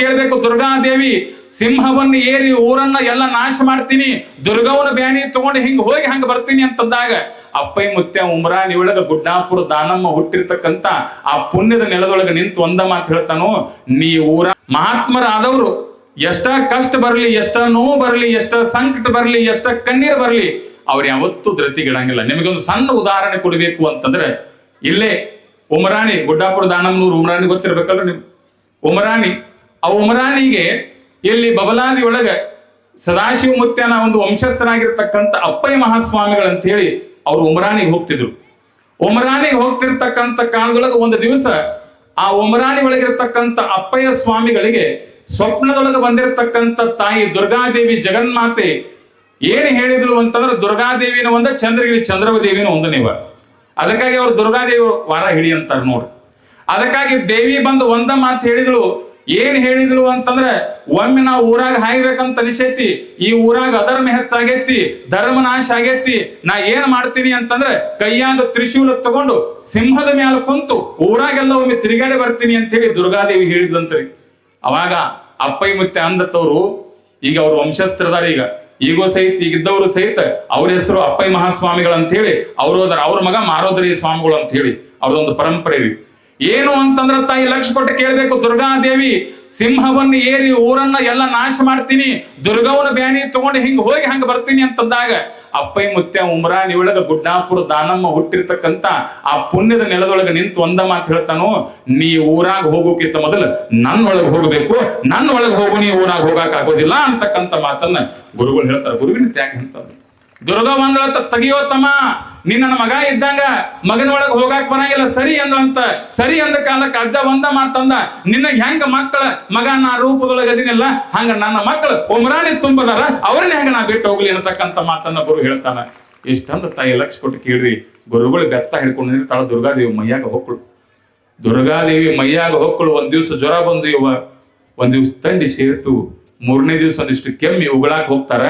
ಕೇಳ್ಬೇಕು. ದುರ್ಗಾದೇವಿ ಸಿಂಹವನ್ನು ಏರಿ ಊರನ್ನ ಎಲ್ಲ ನಾಶ ಮಾಡ್ತೀನಿ, ದುರ್ಗವನ ಬ್ಯಾನಿ ತಗೊಂಡು ಹಿಂಗ್ ಹೋಗಿ ಹಂಗ ಬರ್ತೀನಿ ಅಂತಂದಾಗ ಅಪ್ಪಯ್ಯ ಮುತ್ಯ ಉಮ್ರಾಣಿ ಒಳಗ ಗುಡ್ಡಾಪುರ ದಾನಮ್ಮ ಹುಟ್ಟಿರ್ತಕ್ಕಂತ ಆ ಪುಣ್ಯದ ನೆಲದೊಳಗೆ ನಿಂತು ಒಂದ ಮಾತು ಹೇಳ್ತಾನು, ನೀ ಊರ ಮಹಾತ್ಮರಾದವರು ಎಷ್ಟ ಕಷ್ಟ ಬರಲಿ, ಎಷ್ಟ ನೋವು ಬರಲಿ, ಎಷ್ಟ ಸಂಕಟ ಬರಲಿ, ಎಷ್ಟ ಕಣ್ಣೀರು ಬರಲಿ, ಅವ್ರು ಯಾವತ್ತೂ ಧೃತಿಗಿಡಂಗಿಲ್ಲ. ನಿಮಗೊಂದು ಸಣ್ಣ ಉದಾಹರಣೆ ಕೊಡಬೇಕು ಅಂತಂದ್ರೆ, ಇಲ್ಲೇ ಉಮರಾಣಿ, ಗುಡ್ಡಾಪುರ ದಾನಮ್ಮನೂರು ಉಮರಾಣಿ ಗೊತ್ತಿರ್ಬೇಕಲ್ರ ನೀವು. ಉಮರಾಣಿ, ಆ ಉಮರಾಣಿಗೆ ಇಲ್ಲಿ ಬಬಲಾದಿ ಒಳಗ ಸದಾಶಿವ ಮುತ್ಯನ ಒಂದು ವಂಶಸ್ಥನಾಗಿರ್ತಕ್ಕಂಥ ಅಪ್ಪಯ್ಯ ಮಹಾಸ್ವಾಮಿಗಳಂತ ಹೇಳಿ ಅವ್ರು ಉಮರಾಣಿಗೆ ಹೋಗ್ತಿದ್ರು. ಉಮರಾಣಿಗೆ ಹೋಗ್ತಿರ್ತಕ್ಕಂಥ ಕಾಲದೊಳಗೆ ಒಂದು ದಿವಸ ಆ ಉಮರಾಣಿ ಒಳಗಿರ್ತಕ್ಕಂಥ ಅಪ್ಪಯ್ಯ ಸ್ವಾಮಿಗಳಿಗೆ ಸ್ವಪ್ನದೊಳಗೆ ಬಂದಿರತಕ್ಕಂಥ ತಾಯಿ ದುರ್ಗಾದೇವಿ ಜಗನ್ಮಾತೆ ಏನು ಹೇಳಿದ್ರು ಅಂತಂದ್ರೆ, ದುರ್ಗಾದೇವಿನ ಒಂದ, ಚಂದ್ರಗಿರಿ ಚಂದ್ರವದೇವಿನ ಒಂದು ನೀವ. ಅದಕ್ಕಾಗಿ ಅವ್ರು ದುರ್ಗಾದೇವಿ ವಾರ ಹಿಡಿ ಅಂತಾರೆ ನೋಡ್ರಿ. ಅದಕ್ಕಾಗಿ ದೇವಿ ಬಂದು ಒಂದ ಮಾತು ಹೇಳಿದ್ಳು. ಏನ್ ಹೇಳಿದ್ಳು ಅಂತಂದ್ರೆ, ಒಮ್ಮೆ ನಾವು ಊರಾಗ ಹಾಯ್ಬೇಕಂತ ಅನಿಸೈತಿ, ಈ ಊರಾಗ ಅಧರ್ಮ ಹೆಚ್ಚಾಗೈತಿ, ಧರ್ಮನಾಶ ಆಗೈತಿ, ನಾ ಏನ್ ಮಾಡ್ತೀನಿ ಅಂತಂದ್ರೆ ಕೈಯಾಗ ತ್ರಿಶೂಲ ತಗೊಂಡು ಸಿಂಹದ ಮೇಲೆ ಕುಂತು ಊರಾಗೆಲ್ಲ ಒಮ್ಮೆ ತಿರುಗಾಡಿ ಬರ್ತೀನಿ ಅಂತ ಹೇಳಿ ದುರ್ಗಾದೇವಿ ಹೇಳಿದ್ಲಂತ್ರಿ. ಅವಾಗ ಅಪ್ಪಯ್ಯ ಮುತ್ಯ ಅಂದತ್ತವ್ರು, ಈಗ ಅವ್ರ ವಂಶಸ್ಥರದಾರ, ಈಗೋ ಸಹಿತ ಈಗಿದ್ದವರು ಸಹಿತ ಅವ್ರ ಹೆಸರು ಅಪ್ಪಯ್ಯ ಮಹಾಸ್ವಾಮಿಗಳು ಅಂತ ಹೇಳಿ ಅವ್ರು ಹೋದಾರ. ಅವ್ರ ಮಗ ಮಾರೋದರಿ ಸ್ವಾಮಿಗಳು ಅಂತ ಹೇಳಿ ಅವ್ರದೊಂದು ಪರಂಪರೆ ಇದೆ. ಏನು ಅಂತಂದ್ರೆ ತಾಯಿ ಲಕ್ಷ ಕೊಟ್ಟು ಕೇಳ್ಬೇಕು. ದುರ್ಗಾದೇವಿ ಸಿಂಹವನ್ನು ಏರಿ ಊರನ್ನ ಎಲ್ಲ ನಾಶ ಮಾಡ್ತೀನಿ, ದುರ್ಗವನ ಬ್ಯಾನಿ ತಗೊಂಡು ಹಿಂಗ್ ಹೋಗಿ ಹಂಗ ಬರ್ತೀನಿ ಅಂತಂದಾಗ ಅಪ್ಪಯ್ಯ ಮುತ್ಯ ಉಮ್ರಾಣಿ ಒಳಗ ಗುಡ್ಡಾಪುರ ದಾನಮ್ಮ ಹುಟ್ಟಿರ್ತಕ್ಕಂತ ಆ ಪುಣ್ಯದ ನೆಲದೊಳಗೆ ನಿಂತು ಒಂದ ಮಾತು ಹೇಳ್ತಾನು, ನೀ ಊರಾಗ ಹೋಗೋಕ್ಕಿಂತ ಮೊದಲು ನನ್ನ ಒಳಗೆ ಹೋಗಬೇಕು, ನನ್ನ ಒಳಗೆ ಹೋಗು, ನೀ ಊರಾಗ ಹೋಗಾಕ ಆಗೋದಿಲ್ಲ ಅಂತಕ್ಕಂಥ ಮಾತನ್ನ ಗುರುಗಳು ಹೇಳ್ತಾರೆ. ಗುರುವಿನ ತ್ಯಾಗ ಅಂತಂದ್ರೆ ದುರ್ಗ ಬಂದಳಂತ, ತೆಗಿಯೋ ತಮ್ಮ, ನೀ ನನ್ನ ಮಗ ಇದ್ದಂಗ ಮಗನ ಒಳಗೆ ಹೋಗಾಕ್ ಬರಂಗಿಲ್ಲ, ಸರಿ ಅಂದ್ರಂತ. ಸರಿ ಅಂದ ಕಾಲಕ್ಕೆ ಅಜ್ಜ ಒಂದ ಮಾತಂದ, ನಿನಗೆ ಹೆಂಗ ಮಕ್ಕಳ ಮಗ ನಾ ರೂಪದೊಳಗೆ ಅದಿನಿಲ್ಲ, ಹಂಗ ನನ್ನ ಮಕ್ಕಳು ಉಮರಾಣಿ ತುಂಬದಾರ, ಅವ್ರನ್ನ ಹೆಂಗ ನಾ ಬಿಟ್ಟು ಹೋಗ್ಲಿ ಅನ್ನತಕ್ಕಂಥ ಮಾತನ್ನ ಗುರು ಹೇಳ್ತಾನ. ಇಷ್ಟಂದ ತಾಯಿ ಲಕ್ಷ ಕೊಟ್ಟು ಕೇಳ್ರಿ. ಗುರುಗಳು ಬೆತ್ತ ಹಿಡ್ಕೊಂಡು ನಿಂತಾಳ ದುರ್ಗಾದೇವಿ ಮೈಯಾಗ ಹೊಕ್ಕಳು. ದುರ್ಗಾದೇವಿ ಮೈಯಾಗ ಹೊಕ್ಕಳು. ಒಂದ್ ದಿವ್ಸ ಜ್ವರ ಬಂದು ಒಂದ್ ದಿವ್ಸ ತಂಡಿ ಸೇರಿತು. ಮೂರನೇ ದಿವ್ಸ ಒಂದಿಷ್ಟು ಕೆಮ್ಮಿ ಉಗಳಾಕ್ ಹೋಗ್ತಾರ.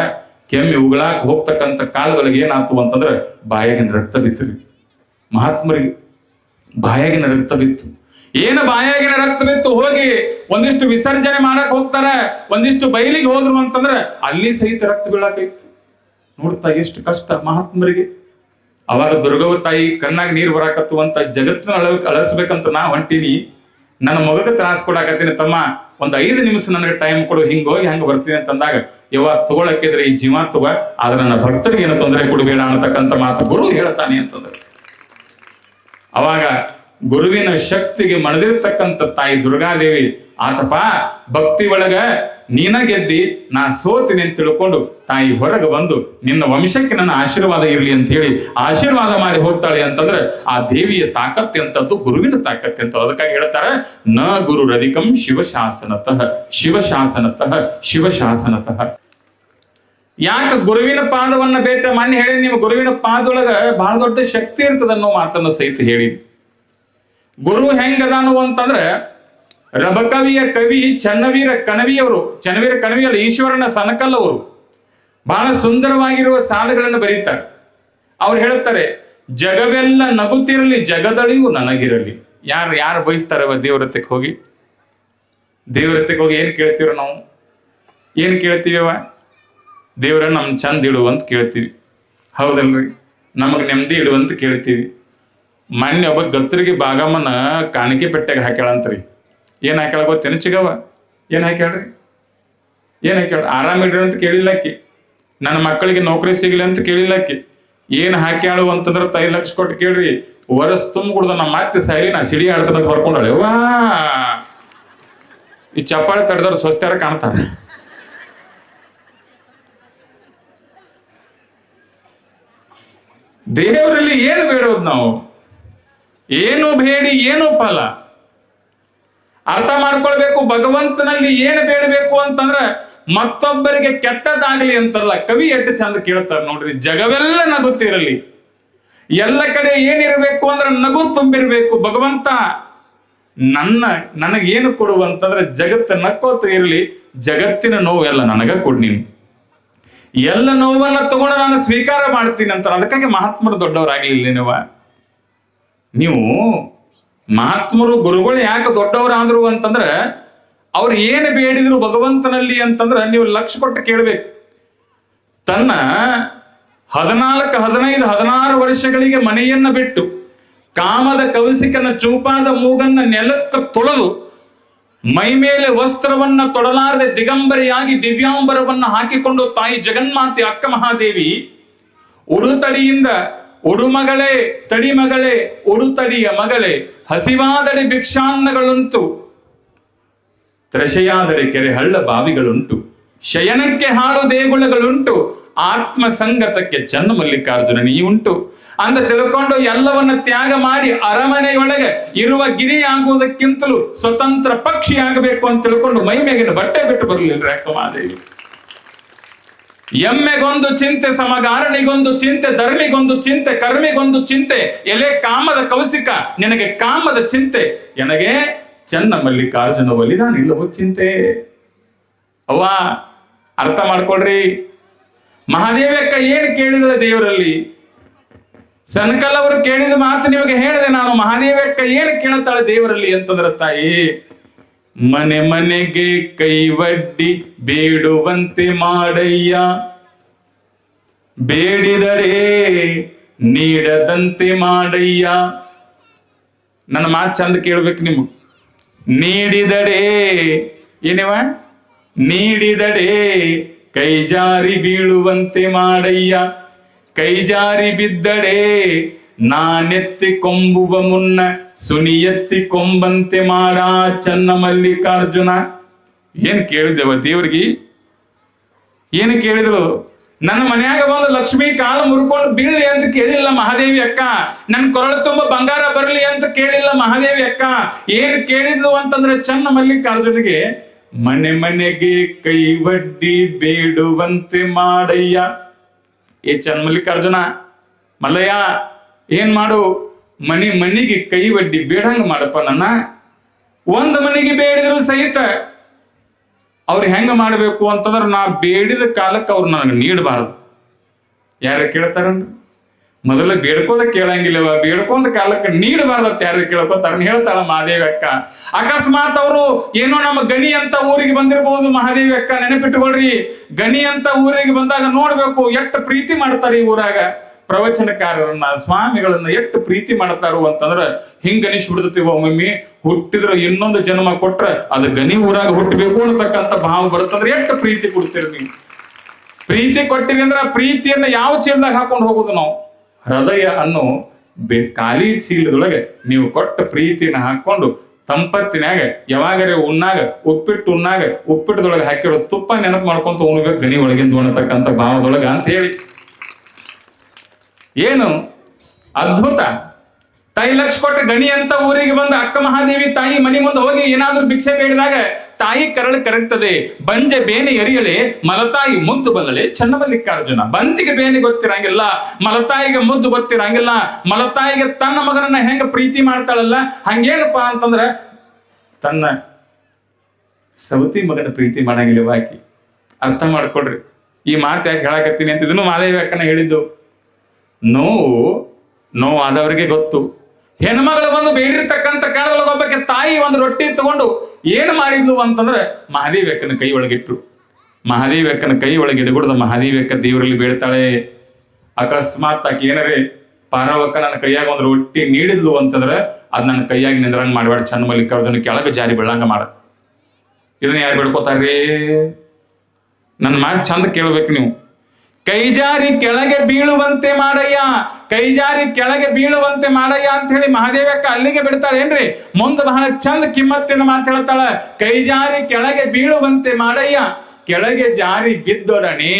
ಕೆಮ್ಮಿ ಉಗಳಾಕ್ ಹೋಗ್ತಕ್ಕಂಥ ಕಾಲದೊಳಗೆ ಏನಾಯ್ತು ಅಂತಂದ್ರೆ ಬಾಯಾಗಿನ ರಕ್ತ ಬಿತ್ತು. ಮಹಾತ್ಮರಿಗೆ ಬಾಯಾಗಿನ ರಕ್ತ ಬಿತ್ತು. ಏನು ಬಾಯಾಗಿನ ರಕ್ತ ಬಿತ್ತು, ಹೋಗಿ ಒಂದಿಷ್ಟು ವಿಸರ್ಜನೆ ಮಾಡಕ್ ಹೋಗ್ತಾರ. ಒಂದಿಷ್ಟು ಬಯಲಿಗೆ ಹೋದ್ರು ಅಂತಂದ್ರೆ ಅಲ್ಲಿ ಸಹಿತ ರಕ್ತ ಬೀಳಾಕೈತಿ. ನೋಡ್ತಾ ಎಷ್ಟು ಕಷ್ಟ ಮಹಾತ್ಮರಿಗೆ. ಅವಾಗ ದುರ್ಗವ ತಾಯಿ ಕಣ್ಣಾಗ ನೀರು ಬರಾಕತ್ತು ಅಂತ ಜಗತ್ತನ್ನ ಅಳಸ್ಬೇಕಂತ ನಾ ಹೊಂಟೀನಿ, ನನ್ನ ಮಗಕ್ಕೆ ತ್ರಾಸ ಕೊಡಾಕತ್ತೀನಿ ತಮ್ಮ, ಒಂದ್ 5 ನಿಮಿಷ ನನಗೆ ಟೈಮ್ ಕೊಡು, ಹಿಂಗೋಗಿ ಹಂಗ ಬರ್ತೀನಿ ಅಂತಂದಾಗ, ಯವ್ವ ತಗೊಳಕ್ಕಿದ್ರೆ ಈ ಜೀವ ತಗೋ, ಆದ್ರೆ ನನ್ನ ಭಕ್ತರಿಗೆ ಏನು ತೊಂದರೆ ಕೊಡಬೇಡ ಅನ್ನತಕ್ಕಂಥ ಮಾತು ಗುರು ಹೇಳ್ತಾನೆ ಅಂತಂದ್ರೆ, ಅವಾಗ ಗುರುವಿನ ಶಕ್ತಿಗೆ ಮಣದಿರ್ತಕ್ಕಂಥ ತಾಯಿ ದುರ್ಗಾದೇವಿ, ಆತಪ್ಪ ಭಕ್ತಿ ಒಳಗ ನೀನ ಗೆದ್ದಿ, ನಾ ಸೋತೀನಿ ಅಂತ ತಿಳ್ಕೊಂಡು ತಾಯಿ ಹೊರಗೆ ಬಂದು ನಿನ್ನ ವಂಶಕ್ಕೆ ನನ್ನ ಆಶೀರ್ವಾದ ಇರಲಿ ಅಂತ ಹೇಳಿ ಆಶೀರ್ವಾದ ಮಾಡಿ ಹೋಗ್ತಾಳೆ ಅಂತಂದ್ರೆ ಆ ದೇವಿಯ ತಾಕತ್ ಎಂತದ್ದು, ಗುರುವಿನ ತಾಕತ್ ಎಂತ. ಅದಕ್ಕಾಗಿ ಹೇಳ್ತಾರೆ, ನ ಗುರು ರಧಿಕಂ ಶಿವಶಾಸನತಃ ಶಿವಶಾಸನತಃ ಶಿವಶಾಸನತಃ. ಯಾಕೆ ಗುರುವಿನ ಪಾದವನ್ನ ಬೇಟ ಮಣ್ಣು ಹೇಳಿ, ನೀವು ಗುರುವಿನ ಪಾದೊಳಗ ಬಹಳ ದೊಡ್ಡ ಶಕ್ತಿ ಇರ್ತದ ಅನ್ನೋ ಮಾತನ್ನು ಸಹಿತ ಹೇಳಿ. ಗುರು ಹೆಂಗದಾನು ಅಂತಂದ್ರೆ, ರಬಕವಿಯ ಕವಿ ಚನ್ನವೀರ ಕಣವಿಯವರು, ಚನ್ನವೀರ ಕಣವಿಯಲ್ಲ, ಈಶ್ವರನ ಸನಕಲ್ ಅವರು ಬಹಳ ಸುಂದರವಾಗಿರುವ ಸಾಲುಗಳನ್ನು ಬರೀತಾರೆ. ಅವ್ರು ಹೇಳ್ತಾರೆ, ಜಗವೆಲ್ಲ ನಗುತ್ತಿರಲಿ, ಜಗದಳಿವು ನನಗಿರಲಿ. ಯಾರು ಬಯಸ್ತಾರೆ ದೇವರತ್ತಕ್ಕೆ ಹೋಗಿ? ದೇವರತ್ತಕ್ಕೆ ಹೋಗಿ ಏನ್ ಕೇಳ್ತೀವ ನಾವು? ಏನ್ ಕೇಳ್ತೀವ? ದೇವರ ನಮ್ ಚಂದ ಇಡು ಅಂತ ಕೇಳ್ತೀವಿ, ಹೌದಲ್ರಿ? ನಮಗ್ ನೆಮ್ಮದಿ ಇಡುವಂತ ಕೇಳ್ತೀವಿ. ಮೊನ್ನೆ ಒಬ್ಬ ಗತ್ತರಿಗೆ ಬಾಗಮ್ಮನ ಕಾಣಿಕೆ ಪೆಟ್ಟೆಗೆ ಹಾಕ್ಯಾಳಂತ್ರಿ. ಏನ್ ಹಾಕ್ಯಾಳ ಗೊತ್ತೇನು ಚಿಗವ? ಏನ್ ಹಾಕ್ಯಾಳ್ರಿ? ಏನ್ ಹಾಕ್ಯಾಳ? ಆರಾಮಿಡ್ರಿ ಅಂತ ಕೇಳಿಲ್ಲಕ್ಕಿ, ನನ್ನ ಮಕ್ಕಳಿಗೆ ನೌಕರಿ ಸಿಗಲಿ ಅಂತ ಕೇಳಿಲ್ಲಕ್ಕಿ. ಏನ್ ಹಾಕ್ಯಾಳು ಅಂತಂದ್ರೆ 5 ಲಕ್ಷ ಕೊಟ್ಟು ಕೇಳ್ರಿ, ವರಸ್ ತುಂಬ ಕುಡ್ದ ನಮ್ಮ ಮತ್ತೆ ಸಾಯಿಲಿ ನಾ ಸಿಡಿ ಆಡ್ತಾನ ಬರ್ಕೊಂಡಳೆ. ವಾ, ಈ ಚಪ್ಪಾಳೆ ತಡೆದವ್ರು ಸ್ವಸ್ಥ್ಯಾರ ಕಾಣ್ತಾರೆ. ದೇವರಲ್ಲಿ ಏನು ಬೇಡೋದು ನಾವು? ಏನು ಬೇಡಿ ಏನು ಫಲ ಅರ್ಥ ಮಾಡ್ಕೊಳ್ಬೇಕು. ಭಗವಂತನಲ್ಲಿ ಏನು ಬೇಡಬೇಕು ಅಂತಂದ್ರೆ ಮತ್ತೊಬ್ಬರಿಗೆ ಕೆಟ್ಟದಾಗಲಿ ಅಂತಲ್ಲ. ಕವಿ ಎಷ್ಟು ಚಂದ ಕೇಳ್ತಾರೆ ನೋಡ್ರಿ, ಜಗವೆಲ್ಲ ನಗುತ್ತಿರಲಿ, ಎಲ್ಲ ಕಡೆ ಏನಿರಬೇಕು ಅಂದ್ರೆ ನಗು ತುಂಬಿರ್ಬೇಕು. ಭಗವಂತ ನನಗೇನು ಕೊಡು ಅಂತಂದ್ರೆ ಜಗತ್ತು ನಕ್ಕೋತ ಇರಲಿ, ಜಗತ್ತಿನ ನೋವೆಲ್ಲ ನನಗ ಕೊಡು, ನೀನು ಎಲ್ಲ ನೋವನ್ನ ತಗೊಂಡು ನಾನು ಸ್ವೀಕಾರ ಮಾಡ್ತೀನಿ ಅಂತಾರೆ. ಅದಕ್ಕಾಗಿ ಮಹಾತ್ಮರು ದೊಡ್ಡವರಾಗ್ಲಿಲ್ಲ. ನೀವು ಮಹಾತ್ಮರು ಗುರುಗಳು ಯಾಕೆ ದೊಡ್ಡವರಾದ್ರು ಅಂತಂದ್ರೆ ಅವ್ರು ಏನು ಬೇಡಿದ್ರು ಭಗವಂತನಲ್ಲಿ ಅಂತಂದ್ರೆ ನೀವು ಲಕ್ಷ್ಯ ಕೊಟ್ಟು ಕೇಳ್ಬೇಕು. ತನ್ನ 14, 15, 16 ವರ್ಷಗಳಿಗೆ ಮನೆಯನ್ನ ಬಿಟ್ಟು ಕಾಮದ ಕೌಸಿಕನ ಚೂಪಾದ ಮೂಗನ್ನ ನೆಲಕ್ಕೆ ತೊಳೆದು ಮೈ ಮೇಲೆ ವಸ್ತ್ರವನ್ನ ತೊಡಲಾರದೆ ದಿಗಂಬರಿಯಾಗಿ ದಿವ್ಯಾಂಬರವನ್ನ ಹಾಕಿಕೊಂಡು ತಾಯಿ ಜಗನ್ಮಾತೆ ಅಕ್ಕ ಮಹಾದೇವಿ ಉಡುತಡಿಯಿಂದ ಉಡುಮಗಳೇ ತಡಿಮಗಳೇ ಉಡುತಡಿಯ ಮಗಳೇ ಹಸಿವಾದಡೆ ಭಿಕ್ಷಾನ್ನಗಳುಂಟು ತ್ರಷೆಯಾದರೆ ಕೆರೆ ಹಳ್ಳ ಬಾವಿಗಳುಂಟು ಶಯನಕ್ಕೆ ಹಾಳು ದೇಗುಲಗಳುಂಟು ಆತ್ಮ ಸಂಗತಕ್ಕೆ ಚನ್ನ ಮಲ್ಲಿಕಾರ್ಜುನ ನೀ ಉಂಟು ಅಂತ ತಿಳ್ಕೊಂಡು ಎಲ್ಲವನ್ನ ತ್ಯಾಗ ಮಾಡಿ ಅರಮನೆಯೊಳಗೆ ಇರುವ ಗಿರಿ ಆಗುವುದಕ್ಕಿಂತಲೂ ಸ್ವತಂತ್ರ ಪಕ್ಷಿ ಆಗಬೇಕು ಅಂತ ತಿಳ್ಕೊಂಡು ಮೈ ಮೇಗಿನ ಬಟ್ಟೆ ಬಿಟ್ಟು ಬರಲಿಲ್ಲ ಅಕ್ಕಮಹಾದೇವಿ. ಎಮ್ಮೆಗೊಂದು ಚಿಂತೆ ಸಮಗಾರಣಿಗೊಂದು ಚಿಂತೆ ಧರ್ಮಿಗೊಂದು ಚಿಂತೆ ಕರ್ಮಿಗೊಂದು ಚಿಂತೆ ಎಲೆ ಕಾಮದ ಕೌಸಿಕ ನಿನಗೆ ಕಾಮದ ಚಿಂತೆ ನನಗೆ ಚನ್ನ ಮಲ್ಲಿಕಾರ್ಜುನ ಒಲಿದಾನಿಲ್ಲವೋ ಚಿಂತೆ. ಅವ್ವ ಅರ್ಥ ಮಾಡ್ಕೊಳ್ರಿ. ಮಹಾದೇವಕ್ಕ ಏನು ಕೇಳಿದ್ರೆ ದೇವರಲ್ಲಿ ಸನಕಲ್ ಅವರು ಕೇಳಿದ ಮಾತು ನಿಮಗೆ ಹೇಳಿದೆ ನಾನು. ಮಹಾದೇವಕ್ಕ ಏನು ಕೇಳುತ್ತಾಳೆ ದೇವರಲ್ಲಿ ಅಂತಂದ್ರ ತಾಯಿ ಮನೆ ಮನೆಗೆ ಕೈವಡ್ಡಿ ಬೇಡುವಂತೆ ಮಾಡಯ್ಯ ಬೇಡಿದರೆ ನೀಡದಂತೆ ಮಾಡಯ್ಯ. ನನ್ನ ಮಾತು ಚಂದ ಕೇಳ್ಬೇಕು ನೀವು. ನೀಡಿದಡೆ ಏನೇವ ನೀಡಿದಡೆ ಕೈ ಜಾರಿ ಬೀಳುವಂತೆ ಮಾಡಯ್ಯ ಕೈ ಜಾರಿ ಬಿದ್ದಡೆ ನಾನೆತ್ತಿ ಕೊಂಬುವ ಮುನ್ನ ಸುನಿ ಎತ್ತಿ ಕೊಂಬಂತೆ ಮಾಡ ಚನ್ನ ಮಲ್ಲಿಕಾರ್ಜುನ. ಏನ್ ಕೇಳಿದೆವ ದೇವ್ರಿಗೆ? ಏನು ಕೇಳಿದ್ರು? ನನ್ನ ಮನ್ಯಾಗ ಬಂದು ಲಕ್ಷ್ಮಿ ಕಾಲು ಮುರ್ಕೊಂಡು ಬೀಳಲಿ ಅಂತ ಕೇಳಿಲ್ಲ ಮಹಾದೇವಿ ಅಕ್ಕ. ನನ್ನ ಕೊರಳು ತುಂಬ ಬಂಗಾರ ಬರಲಿ ಅಂತ ಕೇಳಿಲ್ಲ ಮಹಾದೇವಿ ಅಕ್ಕ. ಏನು ಕೇಳಿದ್ಲು ಅಂತಂದ್ರೆ ಚನ್ನ ಮಲ್ಲಿಕಾರ್ಜುನಿಗೆ ಮನೆ ಮನೆಗೆ ಕೈ ವಡ್ಡಿ ಬೇಡುವಂತೆ ಮಾಡಯ್ಯ. ಏ ಚನ್ನ ಮಲ್ಲಿಕಾರ್ಜುನ ಮಲ್ಲಯ್ಯ ಏನ್ ಮಾಡು, ಮನಿಗೆ ಕೈ ವಡ್ಡಿ ಬೇಡಂಗ ಮಾಡಪ್ಪ. ನನ್ನ ಒಂದು ಮನೆಗೆ ಬೇಡಿದ್ರು ಸಹಿತ ಅವ್ರು ಹೆಂಗ ಮಾಡ್ಬೇಕು ಅಂತಂದ್ರೆ ನಾ ಬೇಡಿದ ಕಾಲಕ್ಕೆ ಅವ್ರು ನನಗೆ ನೀಡಬಾರದು. ಯಾರು ಕೇಳ್ತಾರನ್ರಿ? ಮೊದಲ ಬೇಡ್ಕೋದ ಕೇಳಂಗಿಲ್ಲವ, ಬೇಡ್ಕೊಂಡ ಕಾಲಕ್ಕೆ ನೀಡಬಾರ್ದತ್ ಯಾರು ಕೇಳ್ಕೊತಾರ ಹೇಳ್ತಾಳ ಮಹಾದೇವಿ ಅಕ್ಕ. ಅಕಸ್ಮಾತ್ ಅವರು ಏನೋ ನಮ್ಮ ಗಣಿ ಅಂತ ಊರಿಗೆ ಬಂದಿರಬಹುದು ಮಹಾದೇವಿ ಅಕ್ಕ. ನೆನಪಿಟ್ಟುಕೊಳ್ರಿ, ಗಣಿ ಅಂತ ಊರಿಗೆ ಬಂದಾಗ ನೋಡ್ಬೇಕು ಎಷ್ಟು ಪ್ರೀತಿ ಮಾಡ್ತಾರೆ ಈ ಊರಾಗ. ಪ್ರವಚನಕಾರರನ್ನ ಸ್ವಾಮಿಗಳನ್ನ ಎಷ್ಟು ಪ್ರೀತಿ ಮಾಡ್ತಾರೋ ಅಂತಂದ್ರ ಹಿಂಗ ಅನಿಸ್ಬಿಡ್ತೀವ ಒಮ್ಮೊಮ್ಮೆ. ಹುಟ್ಟಿದ್ರ ಇನ್ನೊಂದು ಜನ್ಮ ಕೊಟ್ರ ಅದು ಗನಿ ಊರಾಗ ಹುಟ್ಟಬೇಕು ಅನ್ನತಕ್ಕಂಥ ಭಾವ ಬರುತ್ತಂದ್ರೆ ಎಷ್ಟು ಪ್ರೀತಿ ಕೊಡ್ತೀರಿ ನೀವು. ಪ್ರೀತಿ ಕೊಟ್ಟಿರಿ ಅಂದ್ರ ಪ್ರೀತಿಯನ್ನ ಯಾವ ಚೀಲದಾಗ ಹಾಕೊಂಡು ಹೋಗುದು ನಾವು? ಹೃದಯ ಅನ್ನೋ ಖಾಲಿ ಚೀಲದೊಳಗೆ ನೀವು ಕೊಟ್ಟ ಪ್ರೀತಿನ ಹಾಕೊಂಡು ತಂಪತ್ತಿನಾಗ ಯಾವಾಗರೆ ಉಣ್ಣಾಗ ಉಪ್ಪಿಟ್ಟದೊಳಗೆ ಹಾಕಿರೋ ತುಪ್ಪ ನೆನಪು ಮಾಡ್ಕೊಂತ ಉಣ್ಬೇಕು ಗನಿ ಒಳಗಿಂದ ಅನ್ನತಕ್ಕಂಥ ಭಾವದೊಳಗ ಅಂತ ಹೇಳಿ. ಏನು ಅದ್ಭುತ! ತಾಯಿ ಲಕ್ಷ ಕೊಟ್ಟು ಗಣಿ ಅಂತ ಊರಿಗೆ ಬಂದ ಅಕ್ಕ ಮಹಾದೇವಿ ತಾಯಿ ಮನೆ ಮುಂದೆ ಹೋಗಿ ಏನಾದ್ರೂ ಭಿಕ್ಷೆ ಬೇಡಿದಾಗ ತಾಯಿ ಕರಳು ಕರಗ್ತದೆ. ಬಂಜೆ ಬೇನೆ ಎರಿಯಲೆ ಮಲತಾಯಿ ಮುದ್ದು ಬಲ್ಲಲೆ ಚನ್ನ ಮಲ್ಲಿಕಾರ್ಜುನ. ಬಂಜಿಗೆ ಬೇನೆ ಗೊತ್ತಿರಂಗಿಲ್ಲ, ಮಲತಾಯಿಗೆ ಮುದ್ದು ಗೊತ್ತಿರಂಗಿಲ್ಲ. ಮಲತಾಯಿಗೆ ತನ್ನ ಮಗನನ್ನ ಹೆಂಗ ಪ್ರೀತಿ ಮಾಡ್ತಾಳಲ್ಲ ಹಂಗೇನಪ್ಪಾ ಅಂತಂದ್ರ ತನ್ನ ಸವತಿ ಮಗನ ಪ್ರೀತಿ ಮಾಡಂಗಿಲ್ಲ ಆಕಿ. ಅರ್ಥ ಮಾಡ್ಕೊಡ್ರಿ ಈ ಮಾತು ಯಾಕೆ ಹೇಳಕತ್ತೀನಿ ಅಂತ. ಇದನ್ನು ಮಹಾದೇವಿ ಅಕ್ಕನ ಹೇಳಿದ್ದು. ನೋವು ಆದವರಿಗೆ ಗೊತ್ತು. ಹೆಣ್ಮಗಳು ಬಂದು ಬೇಡಿರ್ತಕ್ಕಂಥ ಕಾಲದೊಳಗೆ ಒಬ್ಬಕ್ಕೆ ತಾಯಿ ಒಂದು ರೊಟ್ಟಿ ತಗೊಂಡು ಏನು ಮಾಡಿದ್ಲು ಅಂತಂದ್ರೆ ಮಹಾದೇವಿ ಅಕ್ಕನ ಕೈ ಒಳಗಿಟ್ರು. ಮಹಾದೇವಿ ಅಕ್ಕನ ಕೈ ಒಳಗೆ ಇಡಗುಡ್ದ ಮಹಾದೇವಿ ಅಕ್ಕ ದೇವರಲ್ಲಿ ಬೇಡ್ತಾಳೆ. ಅಕಸ್ಮಾತ್ ಆಕೆ ಏನಾರೇ ಪಾರವಕ್ಕ ನನ್ನ ಕೈಯಾಗ ಒಂದು ರೊಟ್ಟಿ ನೀಡಿದ್ಲು ಅಂತಂದ್ರೆ ಅದ್ ನನ್ನ ಕೈಯಾಗಿ ನಿಂದ್ರಂಗ್ ಮಾಡ್ಬೇಡ, ಚನ್ನ ಮಲ್ಲಿಕಾರ್ಜುನ ಕೆಳಗೆ ಜಾರಿ ಬೆಳ್ಳಂಗ ಮಾಡ. ಇದನ್ನ ಯಾರು ಬೇಡ್ಕೋತಾರ್ರಿ? ನನ್ನ ಮಾತು ಚಂದ ಕೇಳ್ಬೇಕು ನೀವು. ಕೈಜಾರಿ ಕೆಳಗೆ ಬೀಳುವಂತೆ ಮಾಡಯ್ಯ, ಕೈಜಾರಿ ಕೆಳಗೆ ಬೀಳುವಂತೆ ಮಾಡಯ್ಯ ಅಂತ ಹೇಳಿ ಮಹಾದೇವಿ ಅಕ್ಕ ಅಲ್ಲಿಗೆ ಬಿಡ್ತಾಳೆ ಏನ್ರಿ? ಮುಂದೆ ಬಹಳ ಚಂದ ಕಿಮ್ಮತ್ತಿನ ಮಾತು ಹೇಳ್ತಾಳ. ಕೈಜಾರಿ ಕೆಳಗೆ ಬೀಳುವಂತೆ ಮಾಡಯ್ಯ, ಕೆಳಗೆ ಜಾರಿ ಬಿದ್ದೊಡನೆ